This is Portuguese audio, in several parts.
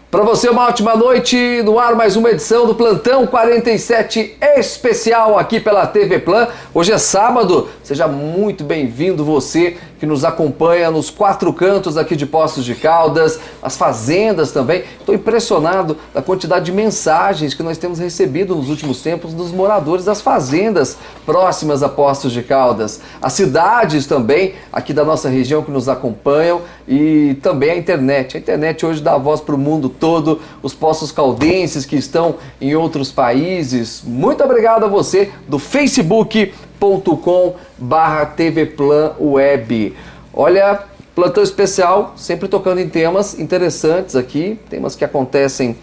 Para você, uma ótima noite. No ar, mais uma edição do Plantão 47 especial aqui pela TV Plan. Hoje é sábado. Seja muito bem-vindo você que nos acompanha nos quatro cantos aqui de Poços de Caldas, as fazendas também. Estou impressionado da quantidade de mensagens que nós temos recebido nos últimos tempos dos moradores das fazendas próximas a Poços de Caldas. As cidades também aqui da nossa região que nos acompanham e também a internet. A internet hoje dá voz para o mundo todo, os poços caldenses que estão em outros países. Muito obrigado a você do facebook.com/tvplanweb. Olha, plantão especial, sempre tocando em temas interessantes aqui, temas que acontecem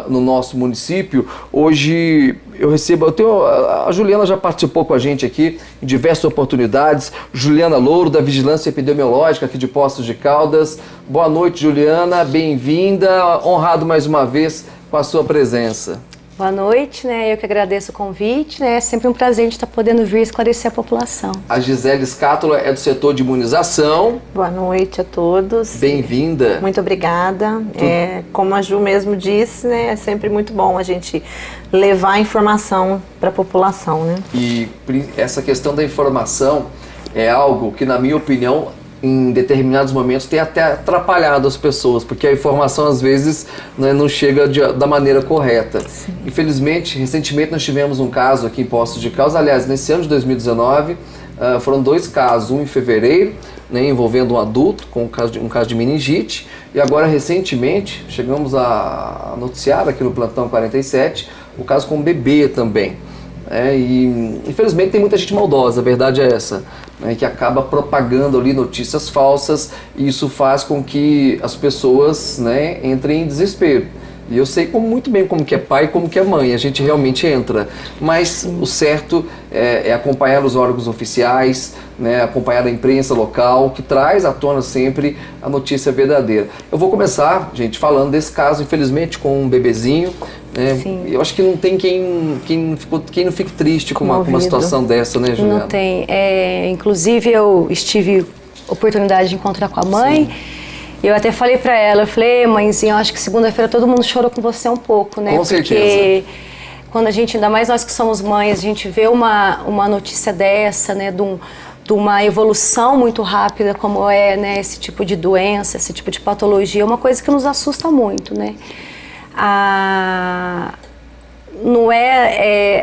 no nosso município. Hoje a Juliana já participou com a gente aqui em diversas oportunidades. Juliana Louro, da Vigilância Epidemiológica aqui de Poços de Caldas. Boa noite, Juliana, bem-vinda, honrado mais uma vez com a sua presença. Boa noite, né? Eu que agradeço o convite, né? É sempre um prazer de estar podendo vir esclarecer a população. A Gisele Scatola é do setor de imunização. Boa noite a todos. Bem-vinda. Muito obrigada. Como a Ju mesmo disse, né? É sempre muito bom a gente levar a informação para a população, né? E essa questão da informação é algo que, na minha opinião, em determinados momentos tem até atrapalhado as pessoas, porque a informação às vezes, né, não chega da maneira correta. Sim. Infelizmente, recentemente nós tivemos um caso aqui em Poços de Caldas, aliás, nesse ano de 2019, foram dois casos, um em fevereiro, né, envolvendo um adulto com um caso de meningite, e agora recentemente chegamos a noticiar aqui no Plantão 47 o caso com um bebê também. E infelizmente tem muita gente maldosa, a verdade é essa, né, que acaba propagando ali notícias falsas, e isso faz com que as pessoas, né, entrem em desespero. E eu sei muito bem como que é pai e como que é mãe, a gente realmente entra, mas sim, o certo é acompanhar os órgãos oficiais, né, acompanhar a imprensa local, que traz à tona sempre a notícia verdadeira. Eu vou começar, gente, falando desse caso, infelizmente, com um bebezinho. Eu acho que não tem quem não fique triste com uma situação dessa, né, Juliana? Não tem. Inclusive, eu tive oportunidade de encontrar com a mãe. Sim. Eu até falei pra ela, eu falei, mãezinha, eu acho que segunda-feira todo mundo chorou com você um pouco, né? Com certeza. Porque quando a gente, ainda mais nós que somos mães, a gente vê uma notícia dessa, né, de uma evolução muito rápida, como é, né, esse tipo de doença, esse tipo de patologia, é uma coisa que nos assusta muito, né? A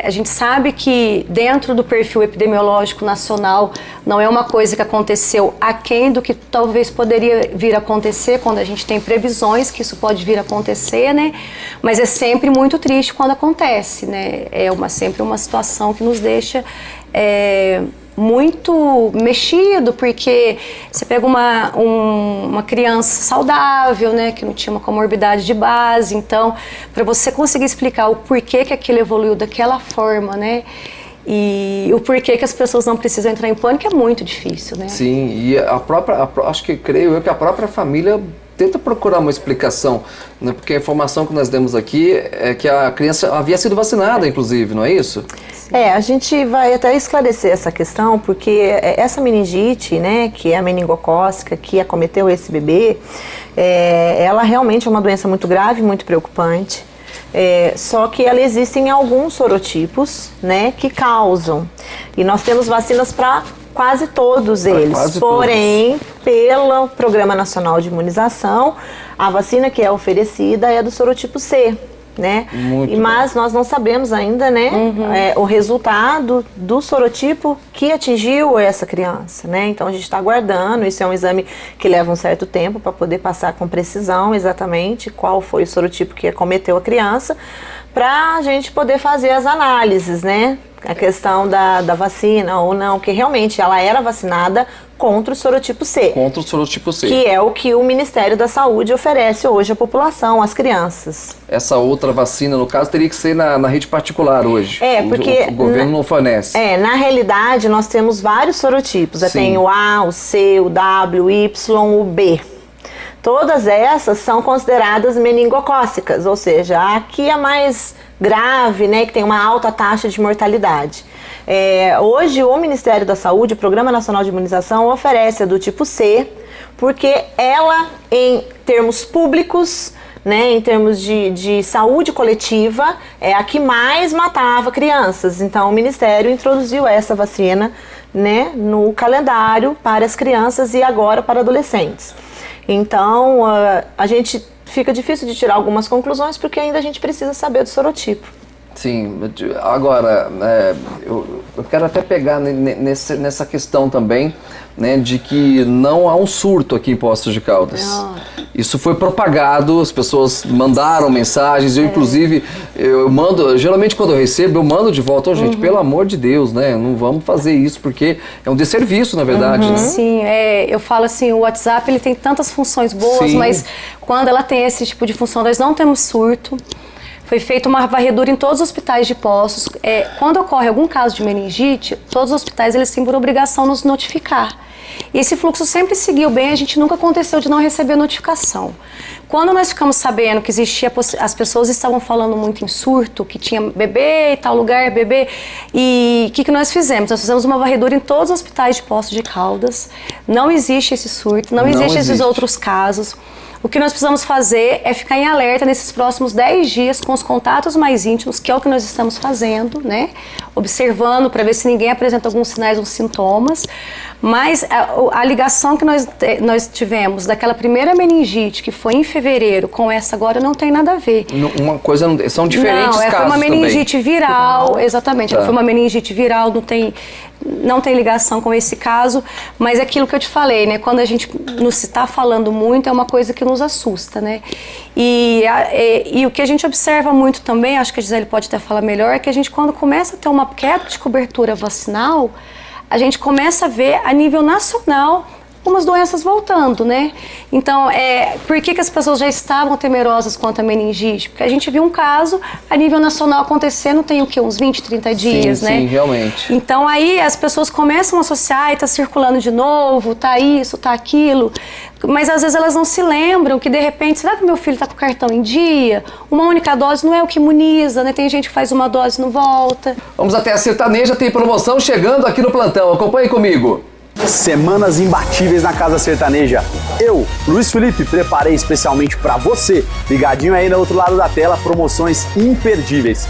gente sabe que dentro do perfil epidemiológico nacional não é uma coisa que aconteceu aquém do que talvez poderia vir a acontecer quando a gente tem previsões que isso pode vir a acontecer, né? Mas é sempre muito triste quando acontece, né? Sempre uma situação que nos deixa muito mexido, porque você pega uma criança saudável, né, que não tinha uma comorbidade de base, então, para você conseguir explicar o porquê que aquilo evoluiu daquela forma, né, e o porquê que as pessoas não precisam entrar em pânico é muito difícil, né? Sim, e creio eu que a própria família tenta procurar uma explicação, né? Porque a informação que nós demos aqui é que a criança havia sido vacinada, inclusive, não é isso? A gente vai até esclarecer essa questão, porque essa meningite, né, que é a meningocócica, que acometeu esse bebê, ela realmente é uma doença muito grave, muito preocupante. Só que ela existe em alguns sorotipos, né, que causam. E nós temos vacinas para quase todos eles, porém, pelo Programa Nacional de Imunização, a vacina que é oferecida é do sorotipo C, né? Mas nós não sabemos ainda, né, o resultado do sorotipo que atingiu essa criança, né? Então a gente está aguardando, isso é um exame que leva um certo tempo para poder passar com precisão exatamente qual foi o sorotipo que acometeu a criança, para a gente poder fazer as análises, né? A questão da vacina ou não, que realmente ela era vacinada contra o sorotipo C. Contra o sorotipo C. Que é o que o Ministério da Saúde oferece hoje à população, às crianças. Essa outra vacina, no caso, teria que ser na rede particular hoje. Porque o governo não fornece. Na realidade, nós temos vários sorotipos. Tem o A, o C, o W, o Y, o B. Todas essas são consideradas meningocócicas, ou seja, a que é mais grave, né, que tem uma alta taxa de mortalidade. Hoje o Ministério da Saúde, o Programa Nacional de Imunização, oferece a do tipo C, porque ela, em termos públicos, né, em termos de saúde coletiva, é a que mais matava crianças. Então, o Ministério introduziu essa vacina, né, no calendário para as crianças e agora para adolescentes. Então, a gente fica difícil de tirar algumas conclusões porque ainda a gente precisa saber do sorotipo. Sim, agora, eu quero até pegar nessa questão também, né, de que não há um surto aqui em Poços de Caldas. Não. Isso foi propagado, as pessoas mandaram mensagens, eu inclusive, eu mando, geralmente quando eu recebo, eu mando de volta, gente, pelo amor de Deus, né, não vamos fazer isso, porque é um desserviço, na verdade, né? Sim, eu falo assim, o WhatsApp, ele tem tantas funções boas, Sim. mas quando ela tem esse tipo de função, nós não temos surto. Foi feita uma varredura em todos os hospitais de Poços. Quando ocorre algum caso de meningite, todos os hospitais eles têm por obrigação nos notificar. E esse fluxo sempre seguiu bem, a gente nunca aconteceu de não receber notificação. Quando nós ficamos sabendo que existia, as pessoas estavam falando muito em surto, que tinha bebê em tal lugar, bebê, e o que nós fizemos? Nós fizemos uma varredura em todos os hospitais de Poços de Caldas. Não existe esse surto, não existe esses outros casos. O que nós precisamos fazer é ficar em alerta nesses próximos 10 dias com os contatos mais íntimos, que é o que nós estamos fazendo, né? Observando para ver se ninguém apresenta alguns sinais ou sintomas. Mas a ligação que nós tivemos daquela primeira meningite, que foi em fevereiro, com essa agora, não tem nada a ver. Uma coisa, são diferentes casos. Foi uma meningite viral, exatamente. Tá. Foi uma meningite viral, não tem ligação com esse caso, mas é aquilo que eu te falei, né? Quando a gente nos está falando muito, é uma coisa que nos assusta, né? E o que a gente observa muito também, acho que a Gisele pode até falar melhor, é que a gente, quando começa a ter uma queda de cobertura vacinal, a gente começa a ver a nível nacional algumas doenças voltando, né? Então, por que as pessoas já estavam temerosas quanto a meningite? Porque a gente viu um caso a nível nacional acontecendo, tem o quê? Uns 20, 30 dias, né? Sim, realmente. Então, aí as pessoas começam a associar e tá circulando de novo, tá isso, tá aquilo. Mas às vezes elas não se lembram que de repente, será que meu filho tá com o cartão em dia? Uma única dose não é o que imuniza, né? Tem gente que faz uma dose e não volta. Vamos até a Sertaneja, tem promoção chegando aqui no plantão. Acompanhe comigo. Semanas imbatíveis na Casa Sertaneja. Eu, Luiz Felipe, preparei especialmente para você. Ligadinho aí no outro lado da tela, promoções imperdíveis.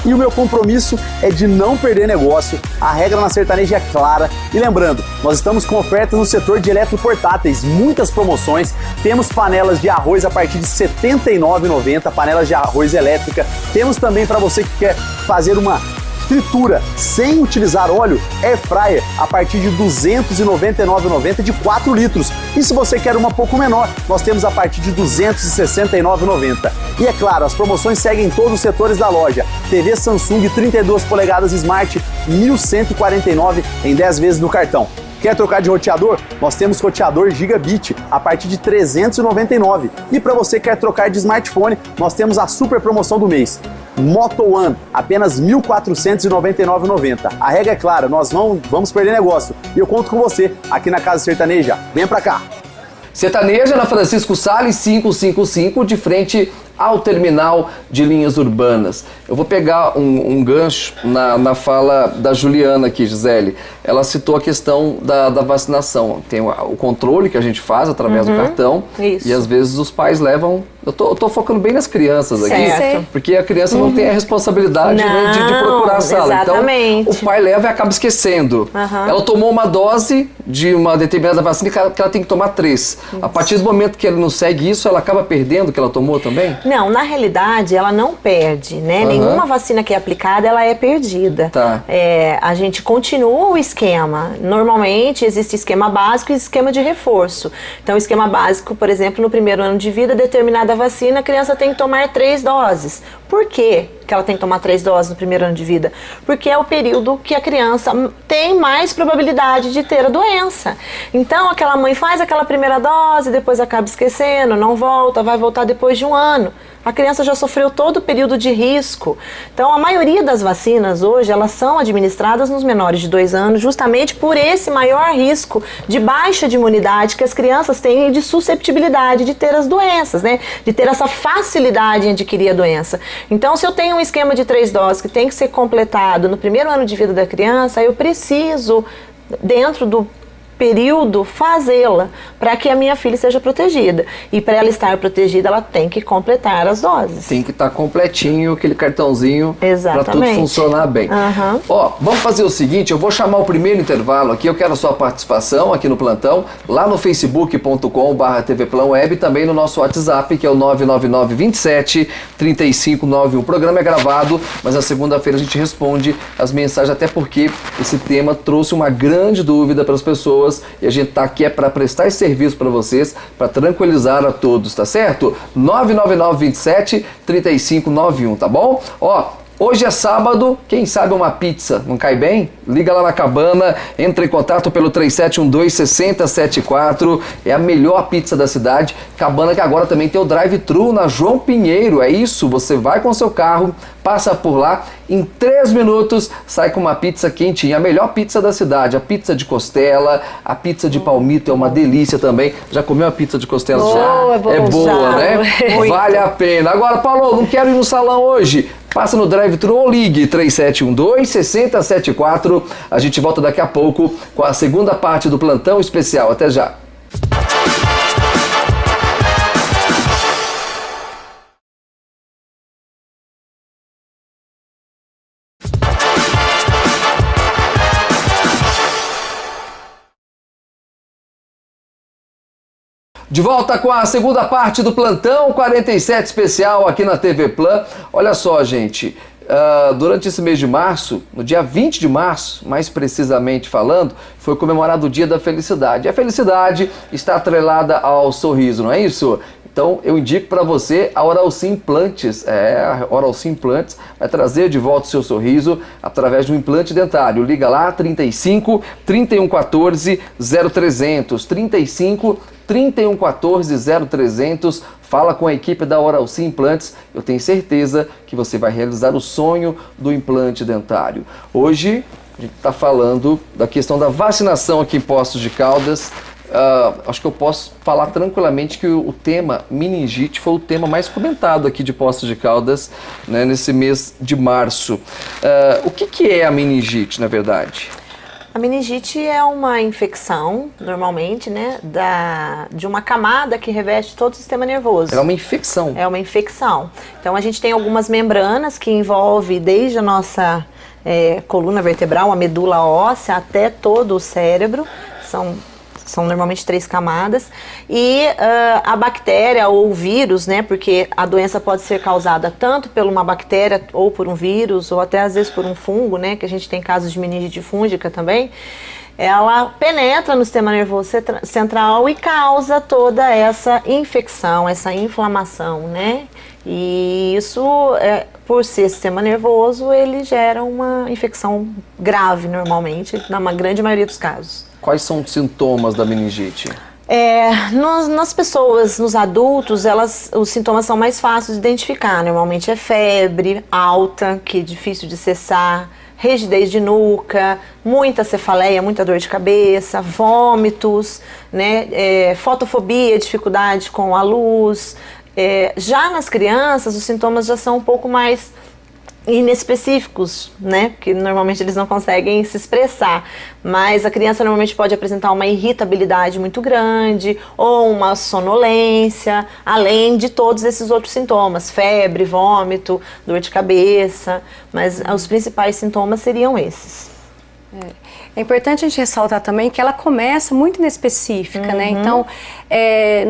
E o meu compromisso é de não perder negócio. A regra na Sertaneja é clara. E lembrando, nós estamos com ofertas no setor de eletroportáteis, muitas promoções. Temos panelas de arroz a partir de R$ 79,90, panelas de arroz elétrica. Temos também para você que quer fazer uma fritura sem utilizar óleo, air fryer a partir de R$ 299,90 de 4 litros. E se você quer uma pouco menor, nós temos a partir de R$ 269,90. E é claro, as promoções seguem em todos os setores da loja. TV Samsung 32 polegadas Smart, R$ 1.149 em 10 vezes no cartão. Quer trocar de roteador? Nós temos roteador Gigabit a partir de R$ 399. E para você que quer trocar de smartphone, nós temos a super promoção do mês. Moto One, apenas R$ 1.499,90. A regra é clara, nós não vamos perder negócio. E eu conto com você aqui na Casa Sertaneja. Vem pra cá! Sertaneja na Francisco Salles 555, de frente ao terminal de linhas urbanas. Eu vou pegar um gancho na fala da Juliana aqui, Gisele. Ela citou a questão da vacinação. Tem o controle que a gente faz através do cartão. Isso. E às vezes os pais levam... Eu tô focando bem nas crianças aqui. Certo. Porque a criança não tem a responsabilidade, né, de procurar a sala. Exatamente. Então, o pai leva e acaba esquecendo. Ela tomou uma dose de uma determinada vacina que ela tem que tomar 3. Isso. A partir do momento que ela não segue isso, ela acaba perdendo o que ela tomou também? Não, na realidade, ela não perde, né? Nenhuma vacina que é aplicada, ela é perdida. Tá. A gente continua o esquema. Normalmente, existe esquema básico e esquema de reforço. Então, o esquema básico, por exemplo, no primeiro ano de vida, determinada vacina, a criança tem que tomar 3 doses. Por quê que ela tem que tomar 3 doses no primeiro ano de vida? Porque é o período que a criança tem mais probabilidade de ter a doença. Então, aquela mãe faz aquela primeira dose, depois acaba esquecendo, não volta, vai voltar depois de 1 ano. A criança já sofreu todo o período de risco. Então, a maioria das vacinas hoje, elas são administradas nos menores de 2 anos, justamente por esse maior risco de baixa de imunidade que as crianças têm e de susceptibilidade de ter as doenças, né? De ter essa facilidade em adquirir a doença. Então, se eu tenho um esquema de 3 doses que tem que ser completado no primeiro ano de vida da criança, eu preciso, dentro do período fazê-la para que a minha filha seja protegida. E para ela estar protegida, ela tem que completar as doses. Tem que estar completinho, aquele cartãozinho, para tudo Exatamente. funcionar bem. Ó, vamos fazer o seguinte, eu vou chamar o primeiro intervalo aqui, eu quero a sua participação aqui no plantão, lá no facebook.com/tvplanweb e também no nosso WhatsApp, que é o 999 27 3591. O programa é gravado, mas na segunda-feira a gente responde as mensagens, até porque esse tema trouxe uma grande dúvida para as pessoas e a gente tá aqui para prestar esse serviço para vocês, para tranquilizar a todos, tá certo? 999 27 3591, tá bom? Ó, hoje é sábado, quem sabe uma pizza não cai bem? Liga lá na Cabana, entre em contato pelo 3712-6074, é a melhor pizza da cidade. Cabana que agora também tem o drive-thru na João Pinheiro, é isso, você vai com seu carro, passa por lá, em 3 minutos sai com uma pizza quentinha, a melhor pizza da cidade, a pizza de costela, a pizza de palmito é uma delícia também. Já comeu a pizza de costela? Boa, boa, é boa, já. né? Vale a pena. Agora, Paulo, não quero ir no salão hoje. Passa no drive-thru ou ligue 3712-6074. A gente volta daqui a pouco com a segunda parte do plantão especial. Até já. De volta com a segunda parte do Plantão 47 especial aqui na TV Plan. Olha só, gente, durante esse mês de março, no dia 20 de março, mais precisamente falando, foi comemorado o Dia da Felicidade. A felicidade está atrelada ao sorriso, não é isso? Então eu indico para você a Oralcim Implantes. A Oralcim Implantes vai trazer de volta o seu sorriso através de um implante dentário. Liga lá, 35 3114 0300, 35 3114 0300. Fala com a equipe da Oralcim Implantes. Eu tenho certeza que você vai realizar o sonho do implante dentário. Hoje a gente está falando da questão da vacinação aqui em Poços de Caldas. Acho que eu posso falar tranquilamente que o tema meningite foi o tema mais comentado aqui de Poços de Caldas, né, nesse mês de março. O que é a meningite, na verdade? A meningite é uma infecção, normalmente, né, de uma camada que reveste todo o sistema nervoso. É uma infecção. É uma infecção. Então a gente tem algumas membranas que envolvem desde a nossa coluna vertebral, a medula óssea, até todo o cérebro. São normalmente 3 camadas, e a bactéria ou o vírus, né, porque a doença pode ser causada tanto por uma bactéria ou por um vírus, ou até às vezes por um fungo, né, que a gente tem casos de meningite fúngica também, ela penetra no sistema nervoso central e causa toda essa infecção, essa inflamação, né, e isso, por ser sistema nervoso, ele gera uma infecção grave normalmente, na grande maioria dos casos. Quais são os sintomas da meningite? Nas pessoas, nos adultos, os sintomas são mais fáceis de identificar. Normalmente é febre alta, que é difícil de cessar, rigidez de nuca, muita cefaleia, muita dor de cabeça, vômitos, né, fotofobia, dificuldade com a luz. Já nas crianças, os sintomas já são um pouco mais inespecíficos, né? Porque normalmente eles não conseguem se expressar, mas a criança normalmente pode apresentar uma irritabilidade muito grande ou uma sonolência, além de todos esses outros sintomas, febre, vômito, dor de cabeça, mas os principais sintomas seriam esses. É importante a gente ressaltar também que ela começa muito inespecífica, né? Então,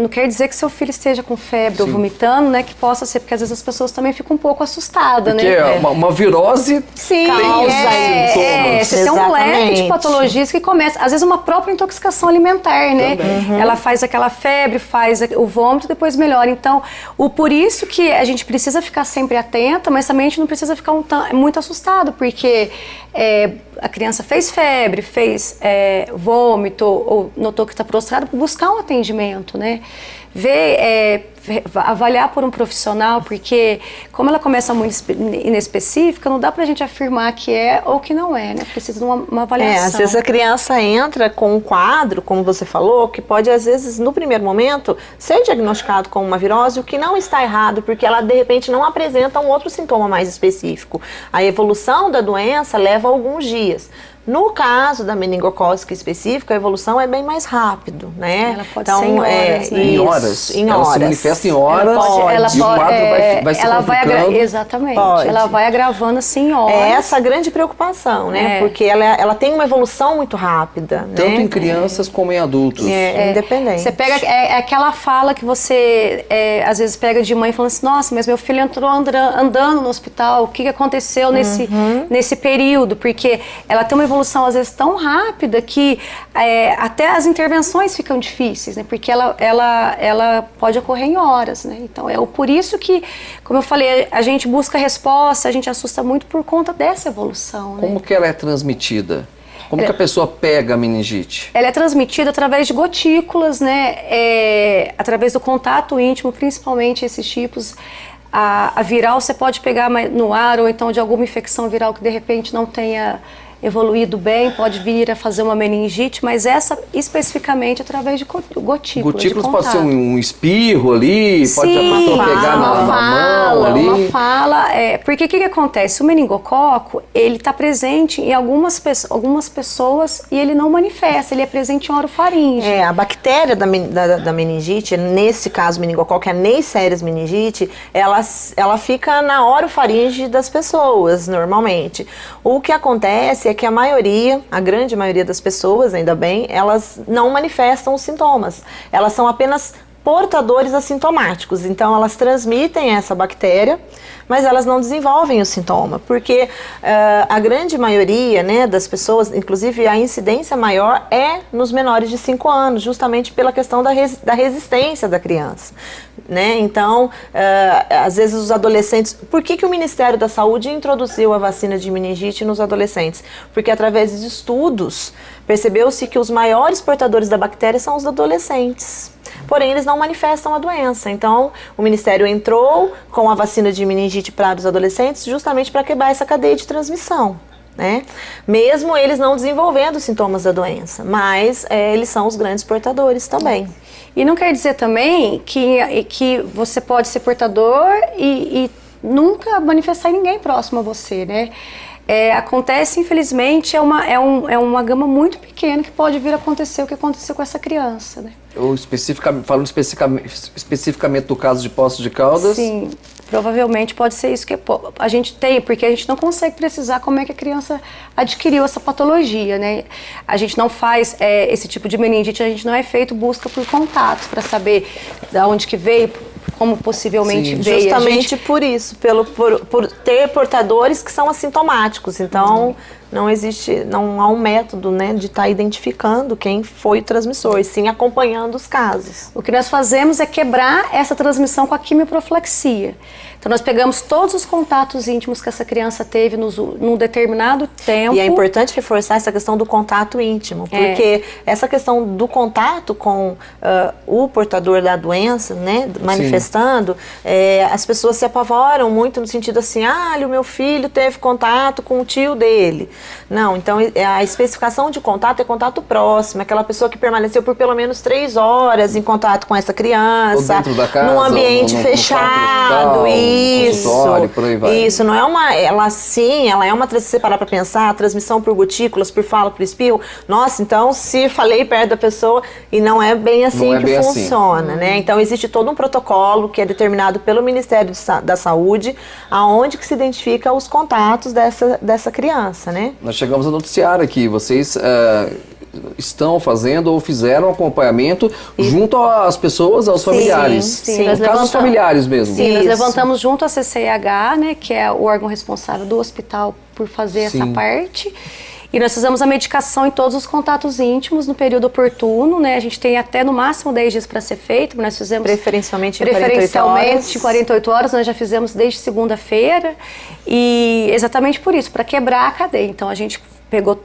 não quer dizer que seu filho esteja com febre ou vomitando, né? Que possa ser, porque às vezes as pessoas também ficam um pouco assustadas, porque né? Uma virose Sim, tem sintomas. Você tem um leque de patologias que começa, às vezes uma própria intoxicação alimentar, né? Ela faz aquela febre, faz o vômito, depois melhora. Então, por isso que a gente precisa ficar sempre atenta, mas também a gente não precisa ficar muito assustado, porque a criança fez febre, fez vômito ou notou que está prostrado, buscar um atendimento, né? Avaliar por um profissional, porque como ela começa muito inespecífica, não dá pra gente afirmar que é ou que não é, né? Precisa de uma avaliação. Às vezes a criança entra com um quadro, como você falou, que pode às vezes no primeiro momento ser diagnosticado como uma virose, o que não está errado, porque ela de repente não apresenta um outro sintoma mais específico. A evolução da doença leva alguns dias. No caso da meningocócica específica, a evolução é bem mais rápido, né? Ela pode ser em horas, né? Em horas? Em ela horas. se manifesta em horas e o quadro vai se complicando. Exatamente. Pode. Ela vai agravando assim em horas. É essa a grande preocupação, né? Porque ela tem uma evolução muito rápida. Tanto né? em crianças como em adultos. Independente. Você pega aquela fala que você às vezes pega de mãe falando assim, nossa, mas meu filho entrou andando no hospital, o que aconteceu nesse período? Porque ela tem uma evolução às vezes tão rápida que até as intervenções ficam difíceis, né? Porque ela pode ocorrer em horas, né? Então por isso que, como eu falei, a gente busca resposta, a gente assusta muito por conta dessa evolução, né? Como que ela é transmitida? Como que a pessoa pega a meningite? Ela é transmitida através de gotículas, né? Através do contato íntimo, principalmente esses tipos. A viral você pode pegar no ar ou então de alguma infecção viral que de repente não tenha evoluído bem, pode vir a fazer uma meningite, mas essa especificamente através de gotículas. Gotículas pode ser um espirro ali, pode a pessoa pegar na mão ali. Uma fala, porque o que acontece? O meningococo, ele está presente em algumas pessoas e ele não manifesta, ele é presente em orofaringe. A bactéria da meningite, nesse caso meningococo, a Neisseria meningite, ela fica na orofaringe das pessoas, normalmente. O que acontece é que a grande maioria das pessoas, ainda bem, elas não manifestam os sintomas. Elas são apenas portadores assintomáticos. Então, elas transmitem essa bactéria, mas elas não desenvolvem o sintoma, porque a grande maioria, né, das pessoas, inclusive a incidência maior é nos menores de 5 anos, justamente pela questão da resistência da criança. Né? Então, às vezes os adolescentes... Por que o Ministério da Saúde introduziu a vacina de meningite nos adolescentes? Porque através de estudos, percebeu-se que os maiores portadores da bactéria são os adolescentes. Porém, eles não manifestam a doença. Então, o Ministério entrou com a vacina de meningite para os adolescentes justamente para quebrar essa cadeia de transmissão. Né? Mesmo eles não desenvolvendo os sintomas da doença, mas eles são os grandes portadores também. E não quer dizer também que você pode ser portador e nunca manifestar em ninguém próximo a você, né? Acontece, infelizmente, é uma gama muito pequena que pode vir a acontecer o que aconteceu com essa criança, né? Ou falando especificamente do caso de Poços de Caldas? Sim, provavelmente pode ser isso que a gente tem, porque a gente não consegue precisar como é que a criança adquiriu essa patologia, né? A gente não faz esse tipo de meningite, a gente não é feito busca por contatos para saber de onde que veio, como possivelmente veio. Justamente por isso, por ter portadores que são assintomáticos. Então, não há um método, né, de estar identificando quem foi o transmissor, e sim acompanhando os casos. O que nós fazemos é quebrar essa transmissão com a quimioprofilaxia. Então, nós pegamos todos os contatos íntimos que essa criança teve num determinado tempo. E é importante reforçar essa questão do contato íntimo, porque essa questão do contato com o portador da doença, né, manifestando, as pessoas se apavoram muito no sentido assim, o meu filho teve contato com o tio dele. Não, então a especificação de contato é contato próximo, aquela pessoa que permaneceu por pelo menos 3 horas em contato com essa criança, ou dentro da casa, num ambiente fechado, por aí vai. Isso, não é ela é uma, se você parar para pensar, a transmissão por gotículas, por fala, por espirro, nossa, então se falei perto da pessoa, e não é bem assim que funciona, né? Então existe todo um protocolo que é determinado pelo Ministério da Saúde, aonde que se identifica os contatos dessa criança, né? Nós chegamos a noticiar aqui, vocês estão fazendo ou fizeram acompanhamento junto às pessoas, aos familiares. Sim, no caso dos familiares mesmo. Sim, nós levantamos junto à CCIH, né, que é o órgão responsável do hospital por fazer essa parte. E nós fizemos a medicação em todos os contatos íntimos no período oportuno, né? A gente tem até no máximo 10 dias para ser feito, nós fizemos... Preferencialmente em 48 horas, nós já fizemos desde segunda-feira. E exatamente por isso, para quebrar a cadeia. Então a gente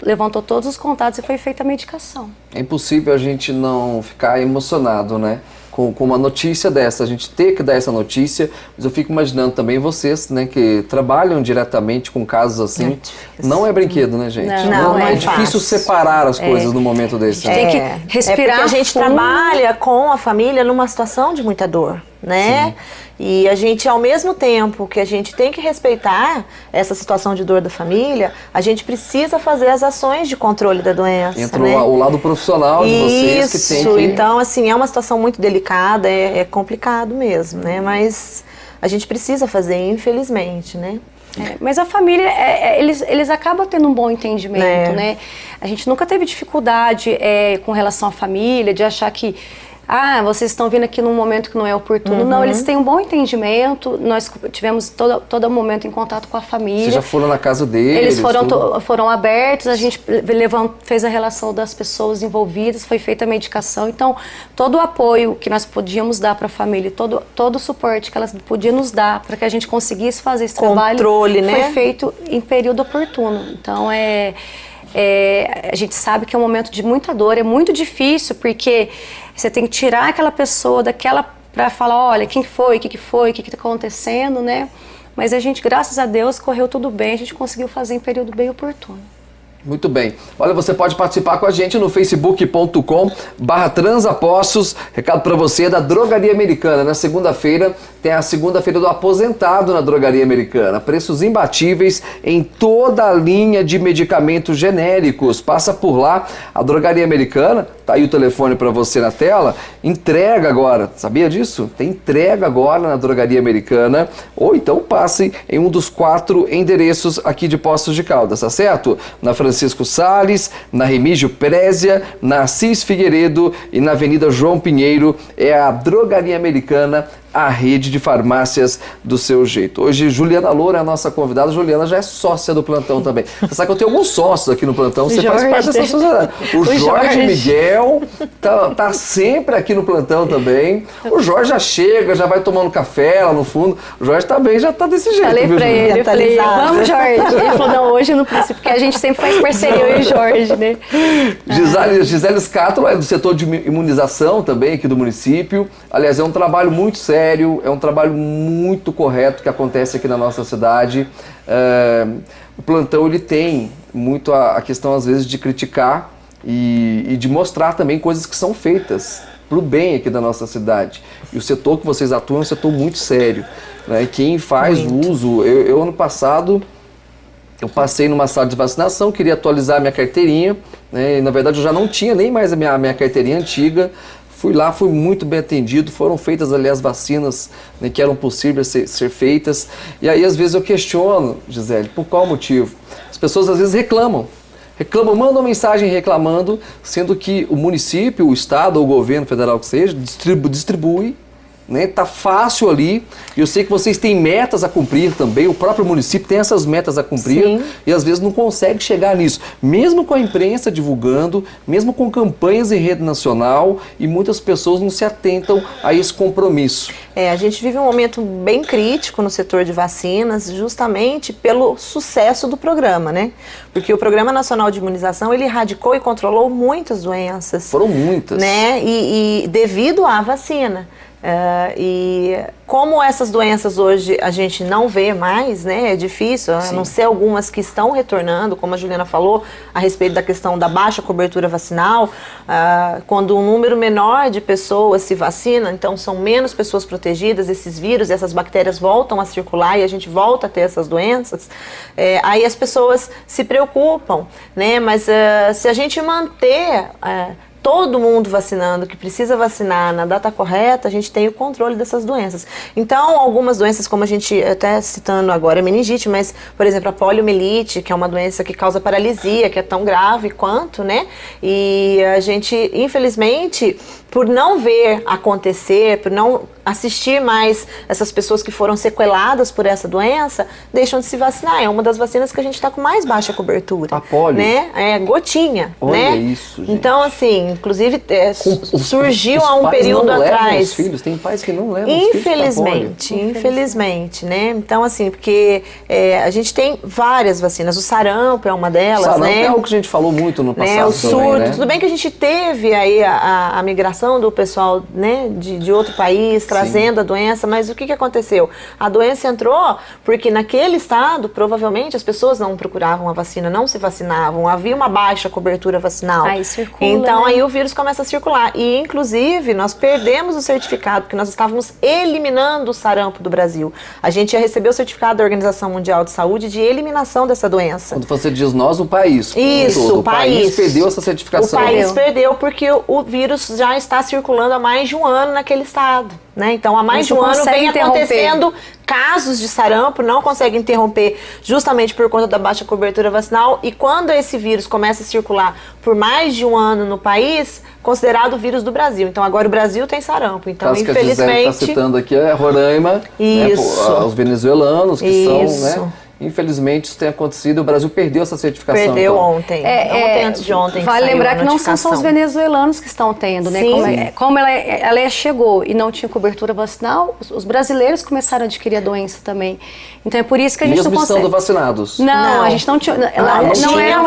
levantou todos os contatos e foi feita a medicação. É impossível a gente não ficar emocionado, né? Com uma notícia dessa, a gente ter que dar essa notícia, mas eu fico imaginando também vocês, né, que trabalham diretamente com casos assim, não é brinquedo, né, gente? Não é difícil separar as coisas no momento desse. Tem que respirar porque a gente trabalha com a família numa situação de muita dor, né? E a gente, ao mesmo tempo que a gente tem que respeitar essa situação de dor da família, a gente precisa fazer as ações de controle da doença, Entra né? o lado profissional de vocês que tem que... Então, assim, é uma situação muito delicada, é complicado mesmo, né? Mas a gente precisa fazer, infelizmente, né? Mas a família, eles acabam tendo um bom entendimento, né? A gente nunca teve dificuldade com relação à família, de achar que vocês estão vindo aqui num momento que não é oportuno. Não, eles têm um bom entendimento. Nós tivemos todo momento em contato com a família. Vocês já foram na casa deles? Eles foram abertos, a gente fez a relação das pessoas envolvidas, foi feita a medicação. Então, todo o apoio que nós podíamos dar para a família, todo o suporte que elas podiam nos dar para que a gente conseguisse fazer esse trabalho, né? foi feito em período oportuno. Então, a gente sabe que é um momento de muita dor, é muito difícil, porque você tem que tirar aquela pessoa daquela para falar, olha, quem foi, o que está acontecendo, né? Mas a gente, graças a Deus, correu tudo bem, a gente conseguiu fazer em período bem oportuno. Muito bem. Olha, você pode participar com a gente no facebook.com/transapostos. Recado para você da Drogaria Americana. Na segunda-feira tem a segunda-feira do aposentado na Drogaria Americana. Preços imbatíveis em toda a linha de medicamentos genéricos. Passa por lá. A Drogaria Americana, tá aí o telefone para você na tela, entrega agora. Sabia disso? Tem entrega agora na Drogaria Americana. Ou então passe em um dos 4 endereços aqui de Poços de Caldas, tá certo? Na Francisco Salles, na Remígio Prézia, na Assis Figueiredo e na Avenida João Pinheiro. É a Drogaria Americana, a rede de farmácias do seu jeito. Hoje, Juliana Loura é a nossa convidada. Juliana já é sócia do plantão também. Você sabe que eu tenho alguns sócios aqui no plantão, você faz parte dessa sociedade. O Jorge Miguel tá sempre aqui no plantão também. O Jorge já chega, já vai tomando café lá no fundo. O Jorge também já tá desse jeito. Falei viu, pra ele, vamos, Jorge. Ele falou, não, hoje no princípio, porque a gente sempre faz parceria, eu e o Jorge, né? Gisele Scatolo é do setor de imunização também aqui do município. Aliás, é um trabalho muito sério. É um trabalho muito correto que acontece aqui na nossa cidade. O plantão ele tem muito a questão, às vezes, de criticar e de mostrar também coisas que são feitas para o bem aqui da nossa cidade. E o setor que vocês atuam é um setor muito sério, né? Quem faz uso... Eu, ano passado, eu passei numa sala de vacinação, queria atualizar a minha carteirinha, né? E, na verdade, eu já não tinha nem mais a minha carteirinha antiga. Fui lá, fui muito bem atendido, foram feitas ali as vacinas, né, que eram possíveis ser feitas. E aí, às vezes, eu questiono, Gisele, por qual motivo? As pessoas, às vezes, reclamam, mandam mensagem reclamando, sendo que o município, o estado ou o governo federal que seja, distribui, né, tá fácil ali. Eu sei que vocês têm metas a cumprir também, o próprio município tem essas metas a cumprir. Sim. E às vezes não consegue chegar nisso, mesmo com a imprensa divulgando, mesmo com campanhas em rede nacional, e muitas pessoas não se atentam a esse compromisso. A gente vive um momento bem crítico no setor de vacinas, justamente pelo sucesso do programa, né? Porque o Programa Nacional de Imunização, ele erradicou e controlou muitas doenças. Foram muitas. Né? E devido à vacina. E como essas doenças hoje a gente não vê mais, né, é difícil, a não ser algumas que estão retornando, como a Juliana falou, a respeito da questão da baixa cobertura vacinal, quando um número menor de pessoas se vacina, então são menos pessoas protegidas, esses vírus, essas bactérias voltam a circular e a gente volta a ter essas doenças, aí as pessoas se preocupam, né, mas se a gente manter... todo mundo vacinando, que precisa vacinar na data correta, a gente tem o controle dessas doenças. Então, algumas doenças, como a gente até citando agora, a meningite, mas, por exemplo, a poliomielite, que é uma doença que causa paralisia, que é tão grave quanto, né? E a gente, infelizmente, por não ver acontecer, por não assistir mais essas pessoas que foram sequeladas por essa doença, deixam de se vacinar. É uma das vacinas que a gente está com mais baixa cobertura. A polio? Né? É gotinha, olha, né? Isso, gente. Então, assim, inclusive surgiu há um período atrás. Os filhos, tem pais que não levam infelizmente, os filhos infelizmente, né? Então, assim, porque a gente tem várias vacinas. O sarampo é uma delas, sarampo né? É algo que a gente falou muito no passado, o surto, também, né? Tudo bem que a gente teve aí a migração participação do pessoal, né, de outro país, trazendo a doença, mas o que aconteceu? A doença entrou porque naquele estado, provavelmente, as pessoas não procuravam a vacina, não se vacinavam, havia uma baixa cobertura vacinal. Aí circula, então, né? aí o vírus começa a circular. E, inclusive, nós perdemos o certificado, porque nós estávamos eliminando o sarampo do Brasil. A gente ia receber o certificado da Organização Mundial de Saúde de eliminação dessa doença. Quando você diz nós, o país. Isso, todo. o país perdeu essa certificação. O país perdeu porque o vírus já está circulando há mais de um ano naquele estado, né? Então, há mais de um ano vem acontecendo casos de sarampo, não consegue interromper justamente por conta da baixa cobertura vacinal. E quando esse vírus começa a circular por mais de um ano no país, considerado o vírus do Brasil. Então, agora o Brasil tem sarampo. Então, caso infelizmente... que a Gisele está citando aqui é Roraima, Isso. Né, os venezuelanos que Isso. são, né? Infelizmente isso tem acontecido, o Brasil perdeu essa certificação. Perdeu então. ontem. Ontem, antes de ontem. Vale lembrar que não são só os notificação. venezuelanos que estão tendo, né? Sim. Como ela chegou e não tinha cobertura vacinal, os brasileiros começaram a adquirir a doença também. Então é por isso que a gente Mesmo não consegue. estando vacinados? Não, a gente não tinha. Não tinha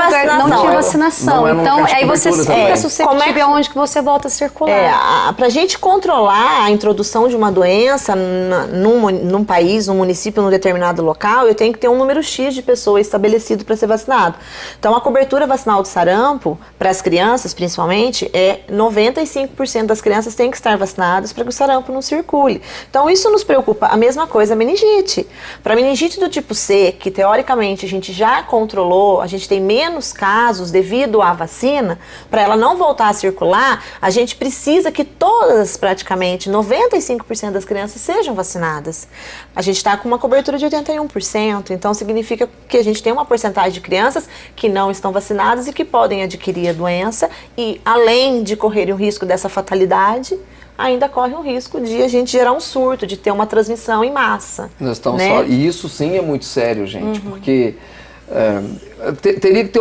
vacinação. Não é no então, lugar de aí você cobertura fica também. suscetível aonde que você volta a circular. Para a gente controlar a introdução de uma doença num país, num município, num determinado local, eu tenho que ter um número X de pessoas estabelecido para ser vacinado. Então, a cobertura vacinal do sarampo, para as crianças principalmente, é 95% das crianças têm que estar vacinadas para que o sarampo não circule. Então, isso nos preocupa. A mesma coisa a meningite. Para a meningite do tipo C, que teoricamente a gente já controlou, a gente tem menos casos devido à vacina, para ela não voltar a circular, a gente precisa que todas, praticamente, 95% das crianças sejam vacinadas. A gente está com uma cobertura de 81%, então significa que a gente tem uma porcentagem de crianças que não estão vacinadas e que podem adquirir a doença e, além de correrem o risco dessa fatalidade, ainda corre o risco de a gente gerar um surto, de ter uma transmissão em massa. Nós estamos né? E isso sim é muito sério, gente, porque teria que ter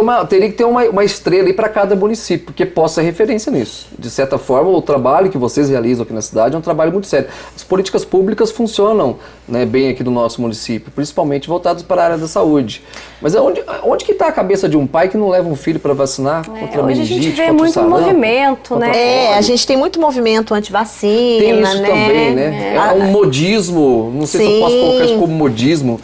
uma estrela aí para cada município, porque possa ser referência nisso. De certa forma, o trabalho que vocês realizam aqui na cidade é um trabalho muito sério. As políticas públicas funcionam, né, bem aqui no nosso município, principalmente voltadas para a área da saúde. Mas onde que está a cabeça de um pai que não leva um filho para vacinar contra a Hoje meningite, a gente vê contra o muito sarampo, movimento, contra né? A gente tem muito movimento anti-vacina, Tem isso né? também, né? É um modismo, não sei se eu posso colocar isso como modismo,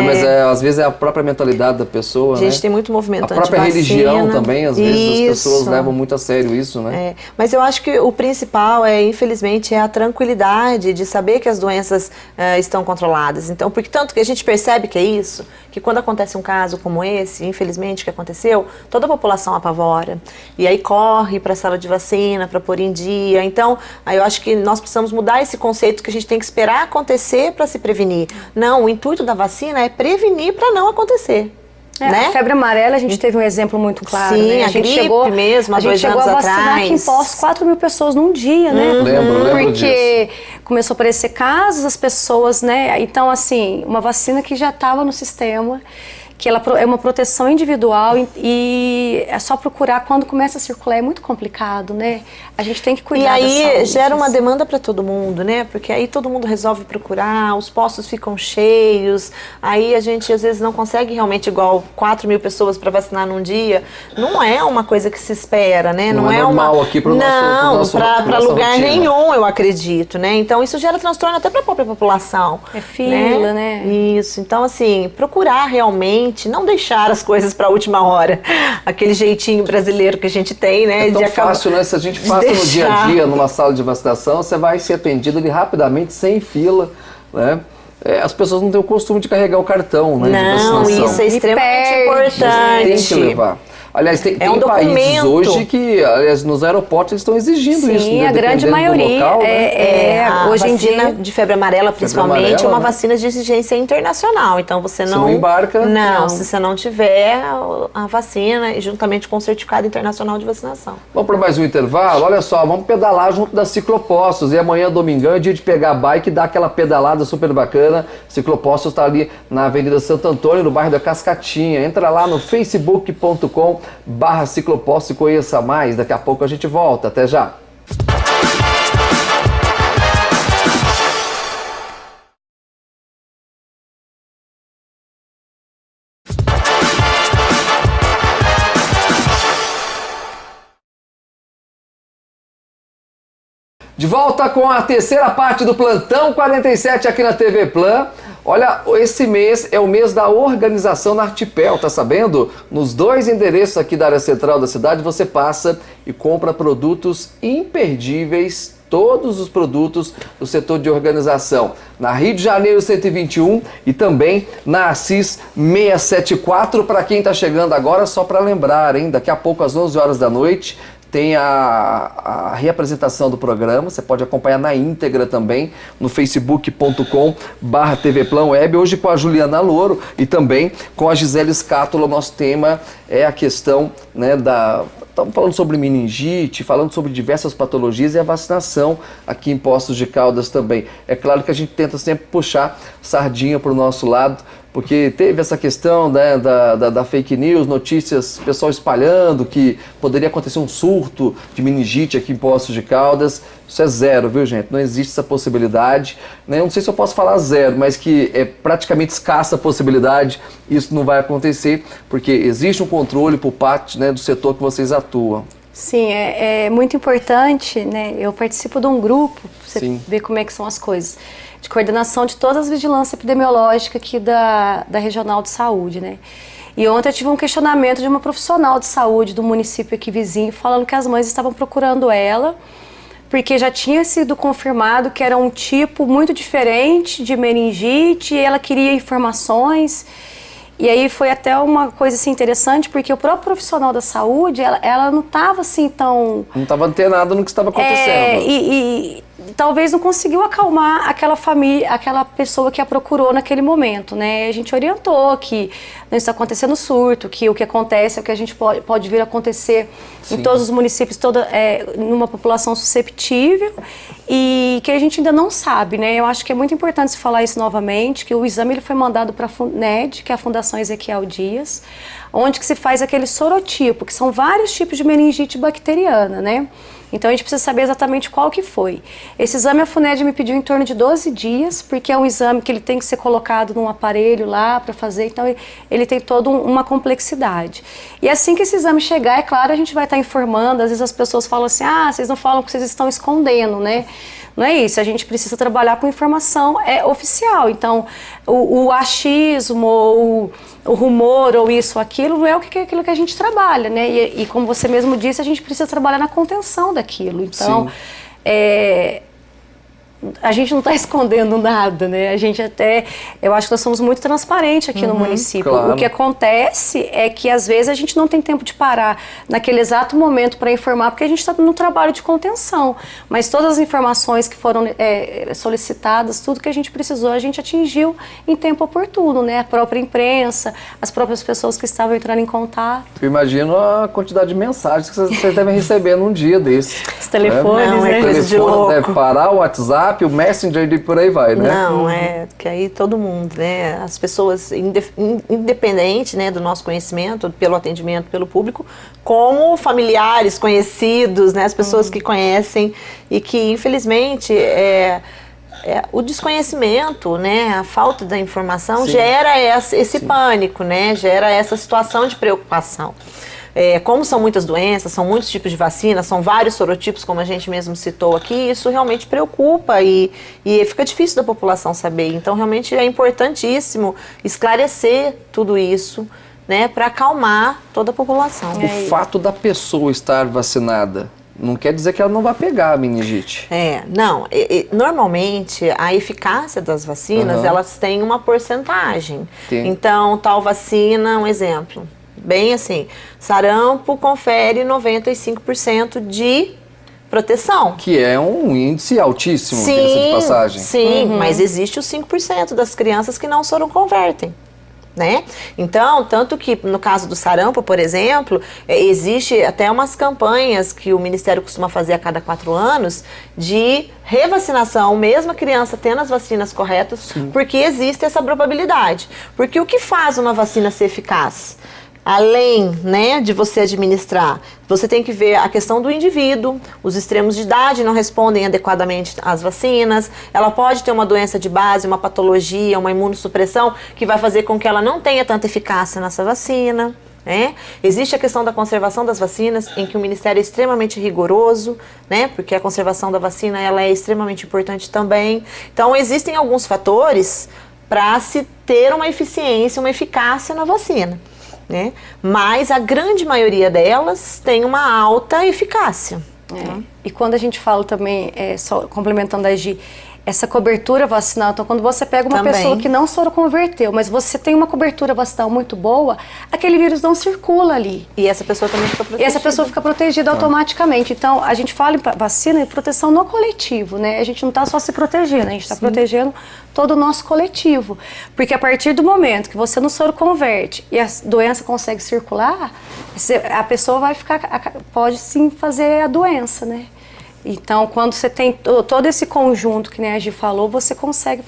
mas às vezes é a própria mentalidade da pessoa, A gente né? tem muito movimento A própria anti-vacina. religião também, às vezes as pessoas Isso. levam muito a sério isso, né? Mas eu acho que o principal infelizmente, a tranquilidade de saber que as doenças estão controladas. Então, porque tanto que a gente percebe que é isso, que quando acontece um caso como esse, infelizmente, que aconteceu, toda a população apavora. E aí corre para a sala de vacina, para pôr em dia. Então, aí eu acho que nós precisamos mudar esse conceito que a gente tem que esperar acontecer para se prevenir. Não, o intuito da vacina é prevenir para não acontecer. Né? A febre amarela, a gente teve um exemplo muito claro, Sim, né? a gripe mesmo, há 2 anos chegou a vacinar atrás. aqui em Poços 4.000 pessoas num dia, né? Lembro Porque começou a aparecer casos, as pessoas, né? Então, assim, uma vacina que já estava no sistema, que ela é uma proteção individual e é só procurar quando começa a circular, é muito complicado, né? A gente tem que cuidar da E aí saúde. gera uma demanda para todo mundo, né? Porque aí todo mundo resolve procurar, os postos ficam cheios, aí a gente às vezes não consegue realmente igual 4.000 pessoas para vacinar num dia. Não é uma coisa que se espera, né? Não é normal aqui pro nosso para lugar rotina. nenhum, eu acredito, né? Então isso gera transtorno até para a própria população. É fila, né? Isso. Então assim, procurar realmente, não deixar as coisas para a última hora. Aquele jeitinho brasileiro que a gente tem, né? É tão fácil, né? Se a gente passa no dia a dia, numa sala de vacinação, você vai ser atendido ali rapidamente, sem fila, né? As pessoas não têm o costume de carregar o cartão, né, de Não, vacinação. isso é extremamente importante. Tem que levar. Aliás, tem um países documento. hoje que, aliás, nos aeroportos eles estão exigindo Sim, isso. Né? a grande Dependendo do maioria local, né? A hoje em vacina dia de febre amarela, principalmente, amarela, é uma né? vacina de exigência internacional. Então você não embarca? Não, se você não tiver a vacina e juntamente com o certificado internacional de vacinação. Vamos para mais um intervalo? Olha só, vamos pedalar junto da Ciclopostos. E amanhã, domingão, é dia de pegar a bike e dar aquela pedalada super bacana. Ciclopostos está ali na Avenida Santo Antônio, no bairro da Cascatinha. Entra lá no facebook.com/ciclopostos e conheça mais. Daqui a pouco a gente volta. Até já! De volta com a terceira parte do Plantão 47 aqui na TV Plan. Olha, esse mês é o mês da organização na Artipel, tá sabendo? Nos 2 endereços aqui da área central da cidade, você passa e compra produtos imperdíveis, todos os produtos do setor de organização. Na Rio de Janeiro 121 e também na Assis 674. Para quem está chegando agora, só para lembrar, hein? Daqui a pouco às 11 horas da noite tem a reapresentação do programa. Você pode acompanhar na íntegra também no facebook.com/tvplanweb. Hoje com a Juliana Louro e também com a Gisele Scátola. O nosso tema é a questão, né, estamos falando sobre meningite, falando sobre diversas patologias e a vacinação aqui em Poços de Caldas também. É claro que a gente tenta sempre puxar sardinha para o nosso lado, porque teve essa questão, né, da fake news, notícias, pessoal espalhando que poderia acontecer um surto de meningite aqui em Poços de Caldas. Isso é zero, viu, gente? Não existe essa possibilidade, né? Eu não sei se eu posso falar zero, mas que é praticamente escassa a possibilidade. Isso não vai acontecer, porque existe um controle por parte, né, do setor que vocês atuam. Sim, é muito importante, né? Eu participo de um grupo, pra você Sim. ver como é que são as coisas, de coordenação de todas as vigilâncias epidemiológicas aqui da Regional de Saúde, né? E ontem eu tive um questionamento de uma profissional de saúde do município aqui vizinho, falando que as mães estavam procurando ela, porque já tinha sido confirmado que era um tipo muito diferente de meningite e ela queria informações. E aí foi até uma coisa assim, interessante, porque o próprio profissional da saúde, ela não estava assim tão... Não estava antenado no que estava acontecendo. E talvez não conseguiu acalmar aquela família, aquela pessoa que a procurou naquele momento, né? A gente orientou que não está acontecendo surto, que o que acontece é o que a gente pode vir a acontecer Sim. em todos os municípios, numa população susceptível, e que a gente ainda não sabe, né? Eu acho que é muito importante se falar isso novamente, que o exame ele foi mandado para a FUNED, que é a Fundação Ezequiel Dias, onde que se faz aquele sorotipo, que são vários tipos de meningite bacteriana, né? Então a gente precisa saber exatamente qual que foi. Esse exame a FUNED me pediu em torno de 12 dias, porque é um exame que ele tem que ser colocado num aparelho lá para fazer, então ele tem toda uma complexidade. E assim que esse exame chegar, é claro, a gente vai estar informando, às vezes as pessoas falam assim, vocês não falam que vocês estão escondendo, né? Não é isso, a gente precisa trabalhar com informação oficial. Então, o achismo, ou o rumor, ou isso ou aquilo, não é aquilo que a gente trabalha, né? E como você mesmo disse, a gente precisa trabalhar na contenção daquilo. Então, a gente não está escondendo nada, né? A gente eu acho que nós somos muito transparentes aqui no município. Claro. O que acontece é que às vezes a gente não tem tempo de parar naquele exato momento para informar, porque a gente está no trabalho de contenção. Mas todas as informações que foram solicitadas, tudo que a gente precisou, a gente atingiu em tempo oportuno, né? A própria imprensa, as próprias pessoas que estavam entrando em contato. Eu imagino a quantidade de mensagens que vocês devem receber num dia desse. Os telefones, Não, né? é coisa O de telefone louco. deve parar, o WhatsApp, o Messenger e por aí vai, né? Não, que aí todo mundo, né? As pessoas, independente, né, do nosso conhecimento, pelo atendimento pelo público, como familiares, conhecidos, né? As pessoas que conhecem e que, infelizmente, o desconhecimento, né? A falta da informação Sim. gera esse pânico, né? Gera essa situação de preocupação. Como são muitas doenças, são muitos tipos de vacina, são vários sorotipos, como a gente mesmo citou aqui, isso realmente preocupa e fica difícil da população saber. Então, realmente é importantíssimo esclarecer tudo isso, né, para acalmar toda a população. O fato da pessoa estar vacinada não quer dizer que ela não vai pegar a meningite. Não. Normalmente, a eficácia das vacinas, elas têm uma porcentagem. Sim. Então, tal vacina, um exemplo, bem assim, sarampo confere 95% de proteção. Que é um índice altíssimo, diga-se de passagem. Sim, mas existe os 5% das crianças que não soroconvertem. Né? Então, tanto que no caso do sarampo, por exemplo, existe até umas campanhas que o Ministério costuma fazer a cada 4 anos de revacinação, mesmo a criança tendo as vacinas corretas, porque existe essa probabilidade. Porque o que faz uma vacina ser eficaz? Além, né, de você administrar, você tem que ver a questão do indivíduo, os extremos de idade não respondem adequadamente às vacinas, ela pode ter uma doença de base, uma patologia, uma imunossupressão, que vai fazer com que ela não tenha tanta eficácia nessa vacina, né? Existe a questão da conservação das vacinas, em que o Ministério é extremamente rigoroso, né? Porque a conservação da vacina ela é extremamente importante também. Então, existem alguns fatores para se ter uma eficiência, uma eficácia na vacina, né? Mas a grande maioria delas tem uma alta eficácia. E quando a gente fala também, só complementando a Gi, essa cobertura vacinal, então quando você pega uma pessoa que não soroconverteu, mas você tem uma cobertura vacinal muito boa, aquele vírus não circula ali. E essa pessoa também fica protegida. E essa pessoa fica protegida automaticamente. Então, a gente fala em vacina e proteção no coletivo, né? A gente não está só se protegendo, a gente está protegendo todo o nosso coletivo. Porque a partir do momento que você não soroconverte e a doença consegue circular, a pessoa vai ficar, pode sim fazer a doença, né? Então, quando você tem todo esse conjunto, que nem a Gi falou, você consegue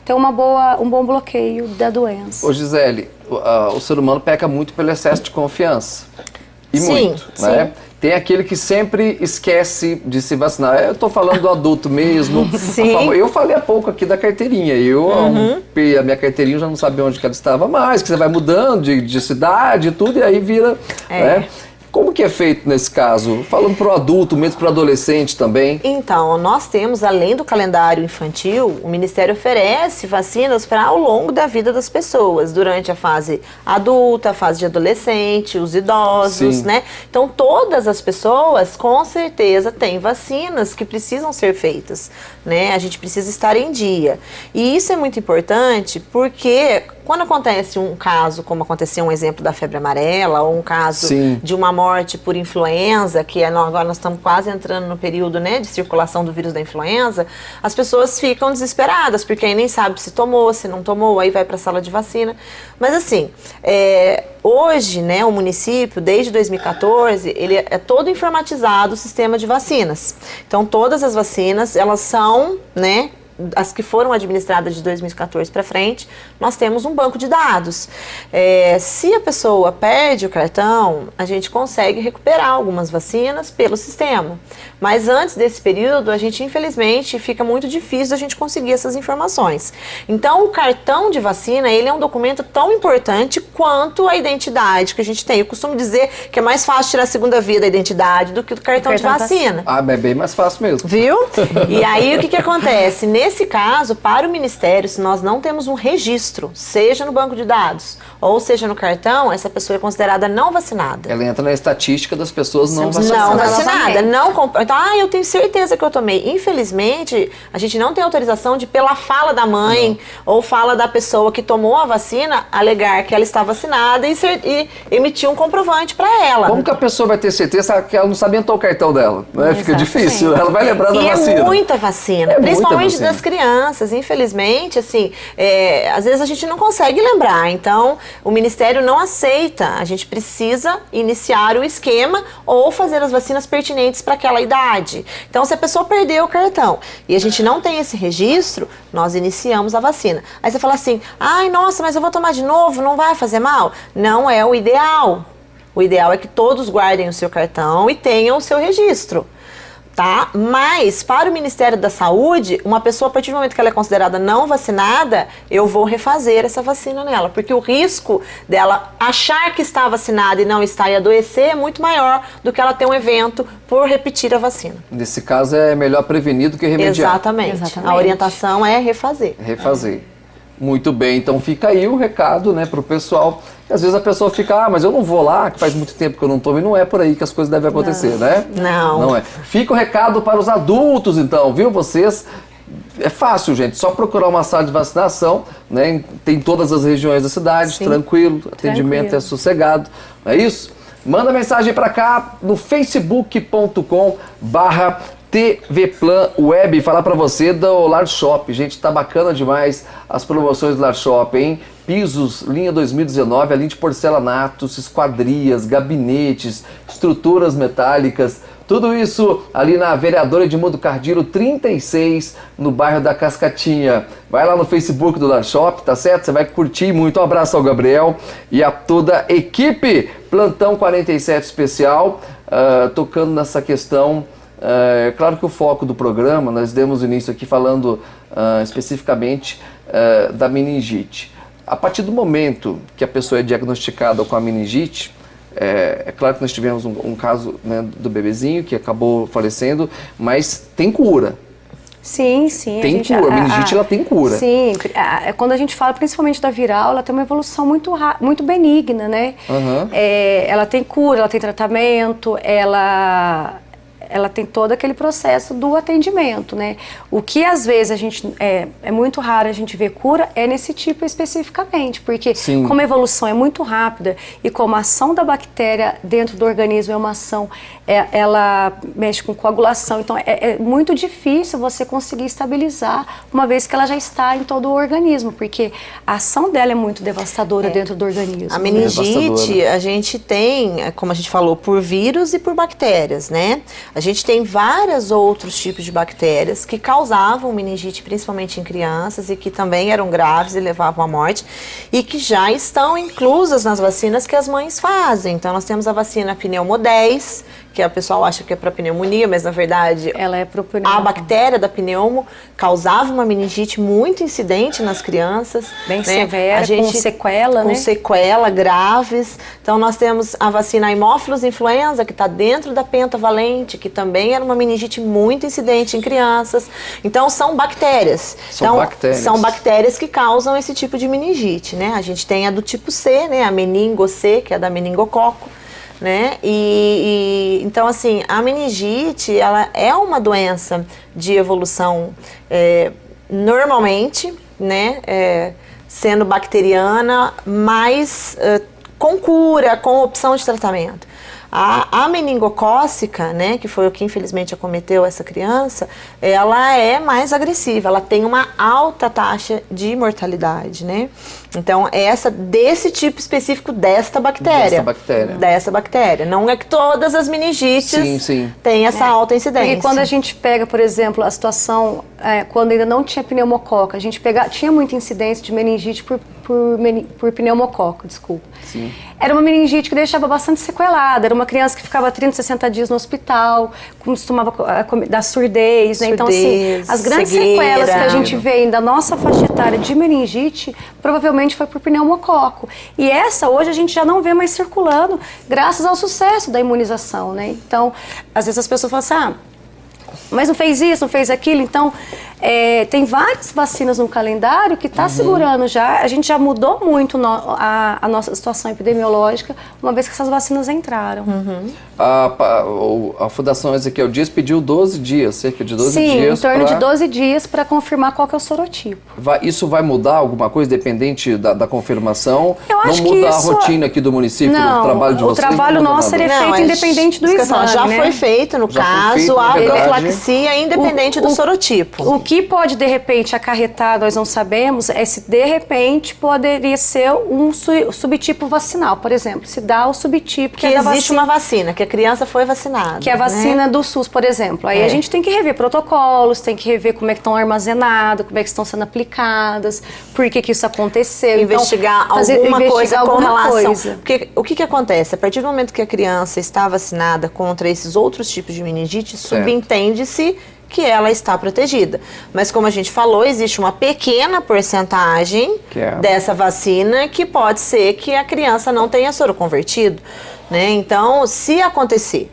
ter um bom bloqueio da doença. Ô Gisele, o ser humano peca muito pelo excesso de confiança. E Sim, muito, né? Tem aquele que sempre esquece de se vacinar. Eu tô falando do adulto mesmo. Sim. Eu falei há pouco aqui da carteirinha. A minha carteirinha já não sabia onde que ela estava mais, que você vai mudando de cidade e tudo, e aí vira... Né? Como que é feito nesse caso? Falando para o adulto, mesmo para o adolescente também? Então, nós temos, além do calendário infantil, o Ministério oferece vacinas para ao longo da vida das pessoas, durante a fase adulta, a fase de adolescente, os idosos, né? Então, todas as pessoas, com certeza, têm vacinas que precisam ser feitas, né? A gente precisa estar em dia. E isso é muito importante porque... Quando acontece um caso, como aconteceu um exemplo da febre amarela, ou um caso de uma morte por influenza, que agora nós estamos quase entrando no período, né, de circulação do vírus da influenza, as pessoas ficam desesperadas, porque aí nem sabe se tomou, se não tomou, aí vai para a sala de vacina. Mas assim, hoje, né, o município, desde 2014, ele é todo informatizado o sistema de vacinas. Então, todas as vacinas, elas são, né, as que foram administradas de 2014 para frente, nós temos um banco de dados. Se a pessoa perde o cartão, a gente consegue recuperar algumas vacinas pelo sistema. Mas antes desse período, a gente, infelizmente, fica muito difícil a gente conseguir essas informações. Então, o cartão de vacina, ele é um documento tão importante quanto a identidade que a gente tem. Eu costumo dizer que é mais fácil tirar a segunda via da identidade do que o cartão de vacina. Ah, é bem mais fácil mesmo. Viu? E aí, o que acontece? Nesse caso, para o Ministério, se nós não temos um registro, seja no banco de dados ou seja no cartão, essa pessoa é considerada não vacinada. Ela entra na estatística das pessoas não vacinadas. Não vacinada. Então, eu tenho certeza que eu tomei. Infelizmente, a gente não tem autorização de, pela fala da mãe ou fala da pessoa que tomou a vacina, alegar que ela está vacinada e emitir um comprovante para ela. Como que a pessoa vai ter certeza que ela não sabe entrar o cartão dela? Né? Fica difícil. Ela vai lembrar da vacina. É muita vacina, principalmente das crianças. Infelizmente, assim, às vezes a gente não consegue lembrar. Então, o Ministério não aceita. A gente precisa iniciar o esquema ou fazer as vacinas pertinentes para aquela idade. Então, se a pessoa perdeu o cartão e a gente não tem esse registro, nós iniciamos a vacina. Aí você fala assim, ai, nossa, mas eu vou tomar de novo, não vai fazer mal? Não é o ideal. O ideal é que todos guardem o seu cartão e tenham o seu registro. Tá? Mas, para o Ministério da Saúde, uma pessoa, a partir do momento que ela é considerada não vacinada, eu vou refazer essa vacina nela, porque o risco dela achar que está vacinada e não está e adoecer é muito maior do que ela ter um evento por repetir a vacina. Nesse caso, é melhor prevenir do que remediar. Exatamente. A orientação é refazer. Refazer. Muito bem, então fica aí o recado, né, para o pessoal. Às vezes a pessoa fica, mas eu não vou lá, que faz muito tempo que eu não tomo, e não é por aí que as coisas devem acontecer, né? Não é. Fica o recado para os adultos, então, viu? Vocês, é fácil, gente, só procurar uma sala de vacinação, né? Tem em todas as regiões da cidade, tranquilo, atendimento é sossegado, não é isso? Manda mensagem para cá no facebook.com/TV Plan Web, falar para você do Lar Shop. Gente, tá bacana demais as promoções do Lar Shop, hein? Pisos, linha 2019, a linha de porcelanatos, esquadrias, gabinetes, estruturas metálicas, tudo isso ali na Vereadora Edmundo Cardilo 36, no bairro da Cascatinha. Vai lá no Facebook do Lar Shop, tá certo? Você vai curtir muito. Um abraço ao Gabriel e a toda a equipe. Plantão 47 especial, tocando nessa questão. Claro que o foco do programa, nós demos início aqui falando especificamente da meningite. A partir do momento que a pessoa é diagnosticada com a meningite, é claro que nós tivemos um caso, né, do bebezinho que acabou falecendo, mas tem cura. Sim, sim. Tem cura, a meningite ela tem cura. Sim, quando a gente fala principalmente da viral, ela tem uma evolução muito benigna, né? Uhum. Ela tem cura, ela tem tratamento, ela tem todo aquele processo do atendimento, né? O que às vezes a gente é muito raro a gente ver cura é nesse tipo especificamente, porque Sim. como a evolução é muito rápida e como a ação da bactéria dentro do organismo é uma ação, ela mexe com coagulação, então é muito difícil você conseguir estabilizar uma vez que ela já está em todo o organismo, porque a ação dela é muito devastadora dentro do organismo. A meningite, a gente tem, como a gente falou, por vírus e por bactérias, né? A gente tem vários outros tipos de bactérias que causavam meningite, principalmente em crianças, e que também eram graves e levavam à morte, e que já estão inclusas nas vacinas que as mães fazem. Então, nós temos a vacina Pneumo 10, que o pessoal acha que é para pneumonia, mas na verdade ela é para pneumo. A bactéria da pneumo causava uma meningite muito incidente nas crianças. Bem, né? Severa, com sequela, com né? sequela graves. Então nós temos a vacina Haemophilus influenza, que está dentro da pentavalente, que também era uma meningite muito incidente em crianças. Então são bactérias. São bactérias que causam esse tipo de meningite, né? A gente tem a do tipo C, né? A meningo C, que é da meningococo, né? Então, assim, a meningite, ela é uma doença de evolução normalmente, né? Sendo bacteriana, mas com cura, com opção de tratamento. A meningocócica, né, que foi o que infelizmente acometeu essa criança, ela é mais agressiva, ela tem uma alta taxa de mortalidade, né? Então, desse tipo específico desta bactéria. Dessa bactéria. Não é que todas as meningites têm essa alta incidência. Porque quando a gente pega, por exemplo, a situação, quando ainda não tinha pneumococo, tinha muita incidência de meningite por pneumococo, desculpa. Sim. Era uma meningite que deixava bastante sequelada, era uma criança que ficava 30, 60 dias no hospital, costumava dar surdez, né? Então, assim, as grandes sequelas que a gente vê da nossa faixa etária de meningite, provavelmente foi por pneumococo. E essa, hoje, a gente já não vê mais circulando, graças ao sucesso da imunização, né? Então, às vezes as pessoas falam assim, mas não fez isso, não fez aquilo. Então, tem várias vacinas no calendário que está segurando já. A gente já mudou muito a nossa situação epidemiológica, uma vez que essas vacinas entraram. A Fundação Ezequiel Dias pediu 12 dias, cerca de 12 dias. Sim, em torno de 12 dias para confirmar qual que é o sorotipo. Isso vai mudar alguma coisa, dependente da confirmação? Eu acho não muda a rotina aqui do município, do trabalho de vocês? O trabalho nosso seria feito independente do exame, já né? foi feito, no caso, a profilaxia independente do sorotipo. O que pode, de repente, acarretar, nós não sabemos, é se, de repente, poderia ser um subtipo vacinal, por exemplo. Se dá o subtipo que existe uma vacina, que a criança foi vacinada. Que é a vacina do SUS, por exemplo. Aí a gente tem que rever protocolos, tem que rever como é que estão armazenadas, como é que estão sendo aplicadas, por que isso aconteceu. Investigar então, alguma coisa com relação. Coisa. Porque o que acontece? A partir do momento que a criança está vacinada contra esses outros tipos de meningite, subentende-se que ela está protegida. Mas como a gente falou, existe uma pequena porcentagem dessa vacina que pode ser que a criança não tenha soro convertido, né? Então, se acontecer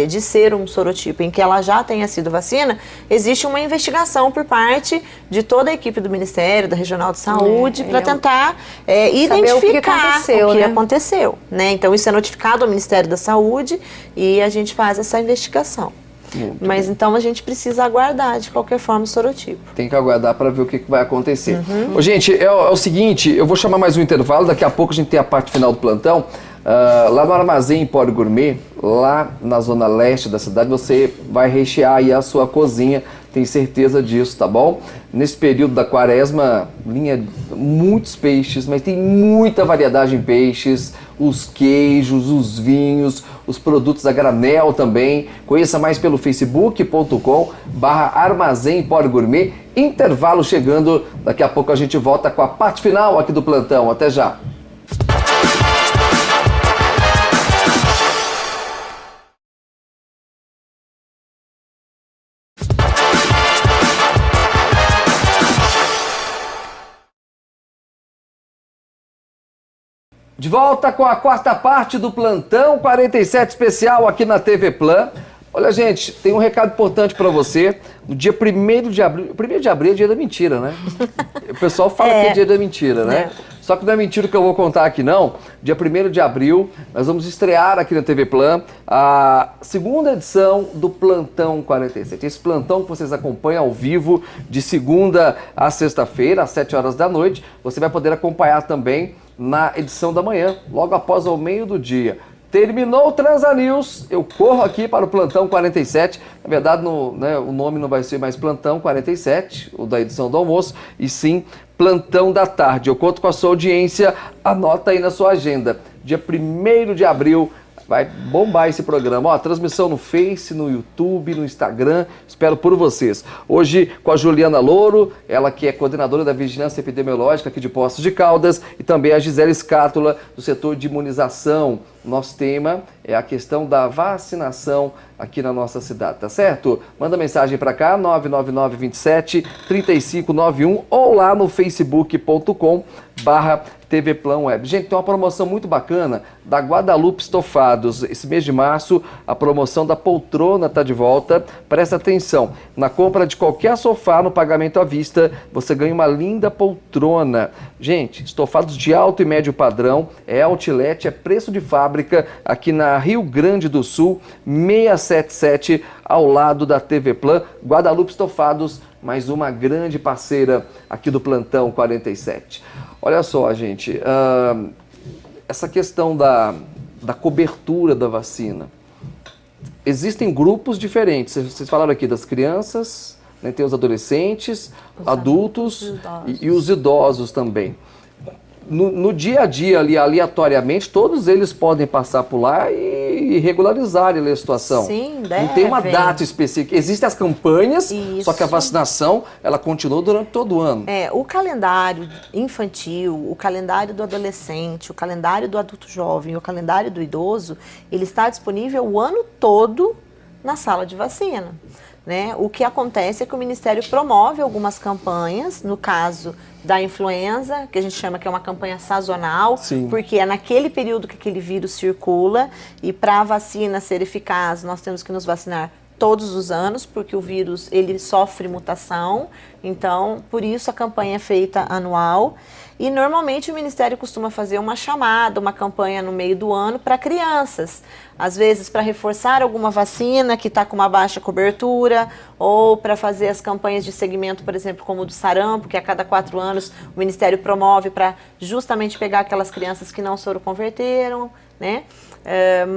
de ser um sorotipo em que ela já tenha sido vacina, existe uma investigação por parte de toda a equipe do Ministério, da Regional de Saúde, para tentar identificar o que aconteceu, né? Então, isso é notificado ao Ministério da Saúde e a gente faz essa investigação. Mas então a gente precisa aguardar de qualquer forma o sorotipo. Tem que aguardar para ver o que vai acontecer. Ô, gente, é o seguinte, eu vou chamar mais um intervalo, daqui a pouco a gente tem a parte final do plantão. Lá no Armazém Empório Gourmet, lá na zona leste da cidade, você vai rechear aí a sua cozinha, tenho certeza disso, tá bom? Nesse período da quaresma, linha muitos peixes, mas tem muita variedade em peixes, os queijos, os vinhos, os produtos a granel também. Conheça mais pelo facebook.com/Armazém Empório Gourmet. Intervalo chegando, daqui a pouco a gente volta com a parte final aqui do plantão. Até já! De volta com a quarta parte do Plantão 47 especial aqui na TV Plan. Olha, gente, tem um recado importante para você. No dia 1º de abril... 1º de abril é dia da mentira, né? O pessoal fala que é dia da mentira, né? Só que não é mentira que eu vou contar aqui, não. Dia 1º de abril, nós vamos estrear aqui na TV Plan a segunda edição do Plantão 47. Esse plantão que vocês acompanham ao vivo de segunda a sexta-feira, às 7 horas da noite. Você vai poder acompanhar também na edição da manhã, logo após ao meio do dia. Terminou o Transa News, eu corro aqui para o Plantão 47. Na verdade, o nome não vai ser mais Plantão 47, o da edição do almoço, e sim Plantão da Tarde. Eu conto com a sua audiência, anota aí na sua agenda. Dia 1º de abril, vai bombar esse programa. Ó, transmissão no Face, no YouTube, no Instagram. Espero por vocês. Hoje com a Juliana Louro, ela que é coordenadora da Vigilância Epidemiológica aqui de Poços de Caldas, e também a Gisele Scátula, do setor de imunização. Nosso tema é a questão da vacinação aqui na nossa cidade, tá certo? Manda mensagem para cá, 99927-3591 ou lá no facebook.com/TV Plan Web. Gente, tem uma promoção muito bacana da Guadalupe Estofados. Esse mês de março, a promoção da poltrona está de volta. Presta atenção, na compra de qualquer sofá no pagamento à vista, você ganha uma linda poltrona. Gente, estofados de alto e médio padrão, é outlet, é preço de fábrica, aqui na Rio Grande do Sul, 677, ao lado da TV Plan. Guadalupe Estofados, mais uma grande parceira aqui do Plantão 47. Olha só, gente, essa questão da cobertura da vacina. Existem grupos diferentes, vocês falaram aqui das crianças, né, tem os adolescentes, adultos e os idosos também. No dia a dia, ali, aleatoriamente, todos eles podem passar por lá e regularizar a situação. Sim, devem. Não tem uma data específica. Existem as campanhas, só que a vacinação, ela continua durante todo o ano. O calendário infantil, o calendário do adolescente, o calendário do adulto jovem, o calendário do idoso, ele está disponível o ano todo na sala de vacina. Né? O que acontece é que o Ministério promove algumas campanhas, no caso da influenza, que a gente chama que é uma campanha sazonal, porque é naquele período que aquele vírus circula, e para a vacina ser eficaz, nós temos que nos vacinar todos os anos, porque o vírus ele sofre mutação, então por isso a campanha é feita anual. E normalmente o Ministério costuma fazer uma chamada, uma campanha no meio do ano para crianças. Às vezes para reforçar alguma vacina que está com uma baixa cobertura, ou para fazer as campanhas de segmento, por exemplo, como o do sarampo, que a cada 4 anos o Ministério promove para justamente pegar aquelas crianças que não soroconverteram, né?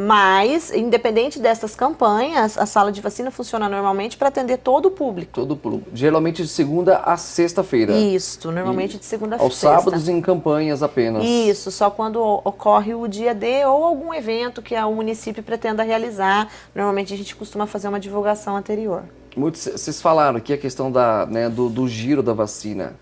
Mas, independente dessas campanhas, a sala de vacina funciona normalmente para atender todo o público. Todo o público. Geralmente de segunda a sexta-feira. Isso, normalmente de segunda a aos sexta. Sábados em campanhas apenas. Isso, só quando ocorre o dia D ou algum evento que o município pretenda realizar. Normalmente a gente costuma fazer uma divulgação anterior. Vocês falaram aqui a questão do giro da vacina.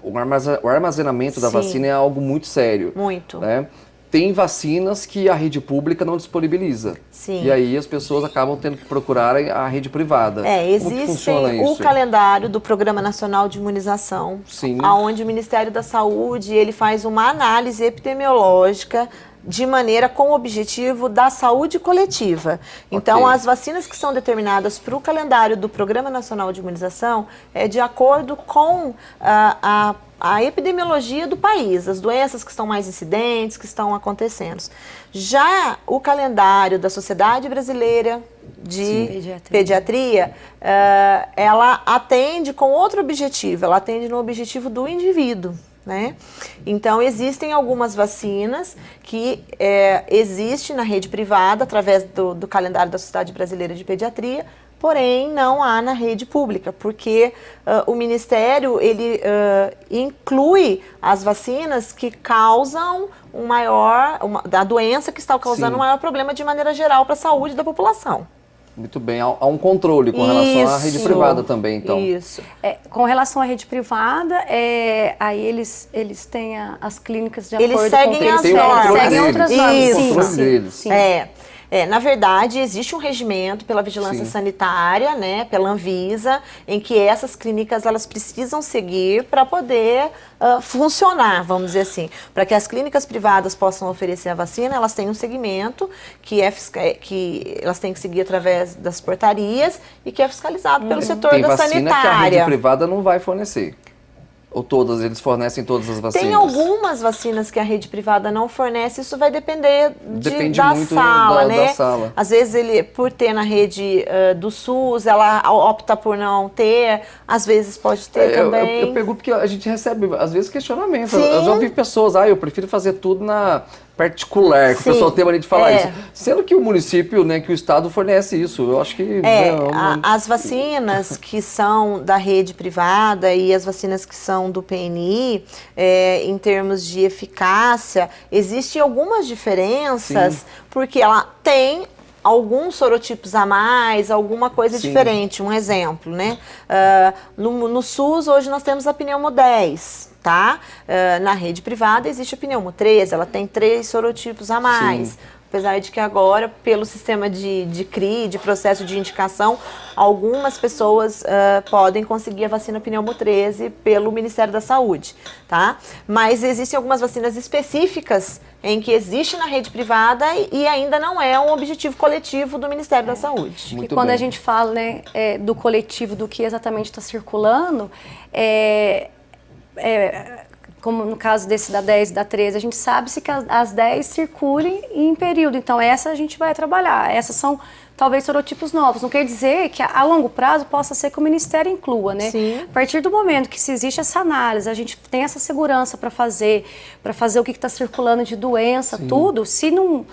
O armazenamento da vacina é algo muito sério. Muito. Né? Tem vacinas que a rede pública não disponibiliza. Sim. E aí as pessoas acabam tendo que procurar a rede privada. Existe o calendário do Programa Nacional de Imunização, onde o Ministério da Saúde ele faz uma análise epidemiológica de maneira com o objetivo da saúde coletiva. Então, as vacinas que são determinadas para o calendário do Programa Nacional de Imunização é de acordo com a epidemiologia do país, as doenças que estão mais incidentes, que estão acontecendo. Já o calendário da Sociedade Brasileira de Pediatria, ela atende com outro objetivo, ela atende no objetivo do indivíduo. Né? Então, existem algumas vacinas que existem na rede privada, através do calendário da Sociedade Brasileira de Pediatria, porém não há na rede pública, porque o Ministério ele inclui as vacinas que causam a doença que está causando um maior problema de maneira geral para a saúde da população. Muito bem, há um controle com relação à rede privada também, então. Isso. Com relação à rede privada, aí eles têm as clínicas de acordo seguem com as normas. Seguem outras normas. Sim. Sim. Na verdade, existe um regimento pela vigilância sanitária, né, pela Anvisa, em que essas clínicas elas precisam seguir para poder funcionar, vamos dizer assim. Para que as clínicas privadas possam oferecer a vacina, elas têm um segmento que elas têm que seguir através das portarias e que é fiscalizado pelo setor da sanitária. Tem vacina que a rede privada não vai fornecer. Ou todas, eles fornecem todas as vacinas? Tem algumas vacinas que a rede privada não fornece, isso vai depender Depende da muito sala, né? da sala. Às vezes, por ter na rede do SUS, ela opta por não ter, às vezes pode ter também. Eu pergunto porque a gente recebe, às vezes, questionamentos. Sim. Eu já ouvi pessoas, eu prefiro fazer tudo na particular, que o pessoal tem mania de falar isso. Sendo que o município, né, que o estado fornece isso, eu acho que... As vacinas que são da rede privada e as vacinas que são do PNI, em termos de eficácia, existem algumas diferenças, porque ela tem alguns sorotipos a mais, alguma coisa diferente. Um exemplo, né? No SUS, hoje nós temos a pneumo 10, tá? Na rede privada existe a pneumo 13, ela tem 3 sorotipos a mais. Apesar de que agora, pelo sistema de CRI, de processo de indicação, algumas pessoas podem conseguir a vacina pneumo 13 pelo Ministério da Saúde, tá? Mas existem algumas vacinas específicas em que existe na rede privada e ainda não é um objetivo coletivo do Ministério da Saúde. E quando a gente fala, né, do coletivo, do que exatamente está circulando, como no caso desse da 10 e da 13, a gente sabe-se que as 10 circulem em período, então essa a gente vai trabalhar. Essas são talvez sorotipos novos, não quer dizer que a longo prazo possa ser que o Ministério inclua, né? Sim. A partir do momento que se existe essa análise, a gente tem essa segurança para fazer o que está circulando de doença, tudo, se não...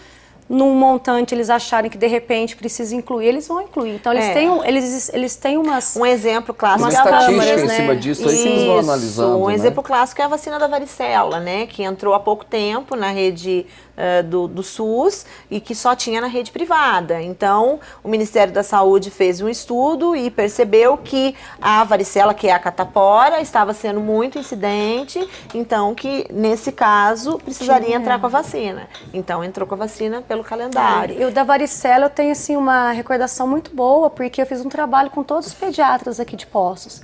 num montante eles acharem que de repente precisa incluir, eles vão incluir. Então eles têm umas... Um exemplo clássico uma é a estatística vacina, em cima disso aí que eles vão analisando. Um exemplo clássico é a vacina da varicela, né? Que entrou há pouco tempo na rede do SUS e que só tinha na rede privada. Então, o Ministério da Saúde fez um estudo e percebeu que a varicela, que é a catapora, estava sendo muito incidente, então que, nesse caso, precisaria entrar com a vacina. Então, entrou com a vacina pelo calendário. E o da varicela eu tenho, assim, uma recordação muito boa, porque eu fiz um trabalho com todos os pediatras aqui de Poços.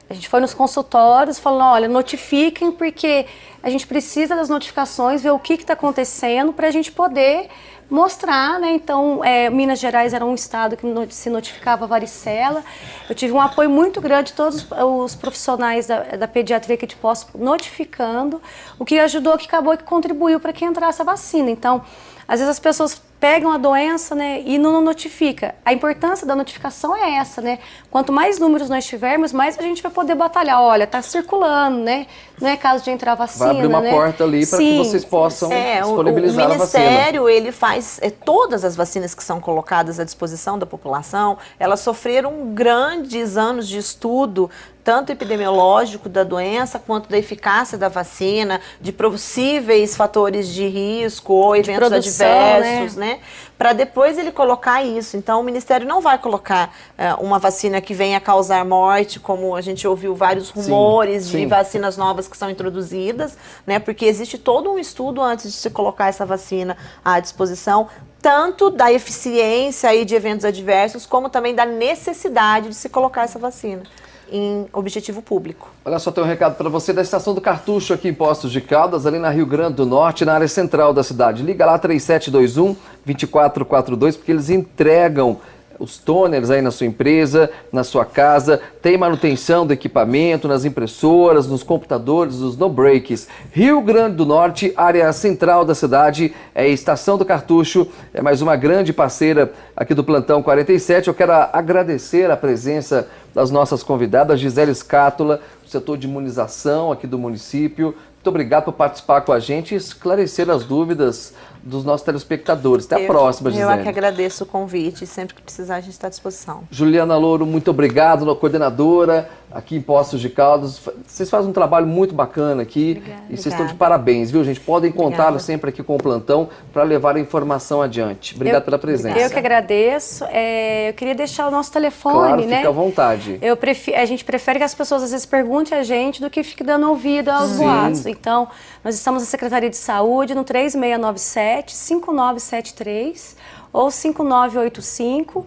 A gente foi nos consultórios falando, olha, notifiquem, porque a gente precisa das notificações, ver o que está acontecendo para a gente poder mostrar, né? Então, Minas Gerais era um estado que se notificava varicela. Eu tive um apoio muito grande de todos os profissionais da pediatria aqui de Poços notificando, o que ajudou, que acabou, que contribuiu para que entrasse a vacina. Então, às vezes as pessoas pegam a doença, né, e não notifica. A importância da notificação é essa, né? Quanto mais números nós tivermos, mais a gente vai poder batalhar. Olha, tá circulando, né? Não é caso de entrar a vacina, vai abrir uma porta ali para que vocês possam disponibilizar a vacina. O Ministério, ele faz todas as vacinas que são colocadas à disposição da população, elas sofreram grandes anos de estudo, tanto epidemiológico da doença, quanto da eficácia da vacina, de possíveis fatores de risco ou eventos adversos, né? Para depois ele colocar isso. Então, o Ministério não vai colocar uma vacina que venha causar morte, como a gente ouviu vários rumores de vacinas novas que são introduzidas, né? Porque existe todo um estudo antes de se colocar essa vacina à disposição, tanto da eficiência e de eventos adversos, como também da necessidade de se colocar essa vacina em objetivo público. Olha só, tem um recado para você da Estação do Cartucho aqui em Poços de Caldas, ali na Rio Grande do Norte, na área central da cidade. Liga lá 3721-2442, porque eles entregam os toners aí na sua empresa, na sua casa, tem manutenção do equipamento, nas impressoras, nos computadores, nos no-breaks. Rio Grande do Norte, área central da cidade, é a Estação do Cartucho, é mais uma grande parceira aqui do Plantão 47. Eu quero agradecer a presença das nossas convidadas, Gisele Scátula, do setor de imunização aqui do município. Muito obrigado por participar com a gente e esclarecer as dúvidas dos nossos telespectadores. Até a próxima, Gisele. Eu é que agradeço o convite. Sempre que precisar, a gente está à disposição. Juliana Louro, muito obrigado, coordenadora aqui em Poços de Caldas. Vocês fazem um trabalho muito bacana aqui. Obrigada. E vocês estão de parabéns, viu, gente? Podem contar sempre aqui com o Plantão para levar a informação adiante. Obrigado pela presença. Eu que agradeço. Eu queria deixar o nosso telefone, claro, né? Fica à vontade. verdade? A gente prefere que as pessoas às vezes perguntem a gente do que fique dando ouvido aos boatos. Então, nós estamos na Secretaria de Saúde no 3697-5973 ou 5985.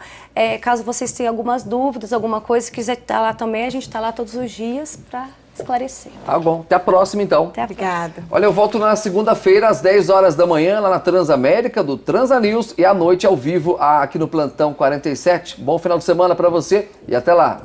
Caso vocês tenham algumas dúvidas, alguma coisa, quiser estar lá também, a gente está lá todos os dias para esclarecer. Tá bom. Até a próxima, então. Até a próxima. Obrigada. Olha, eu volto na segunda-feira, às 10 horas da manhã, lá na Transamérica, do Transa News, e à noite ao vivo aqui no Plantão 47. Bom final de semana para você e até lá.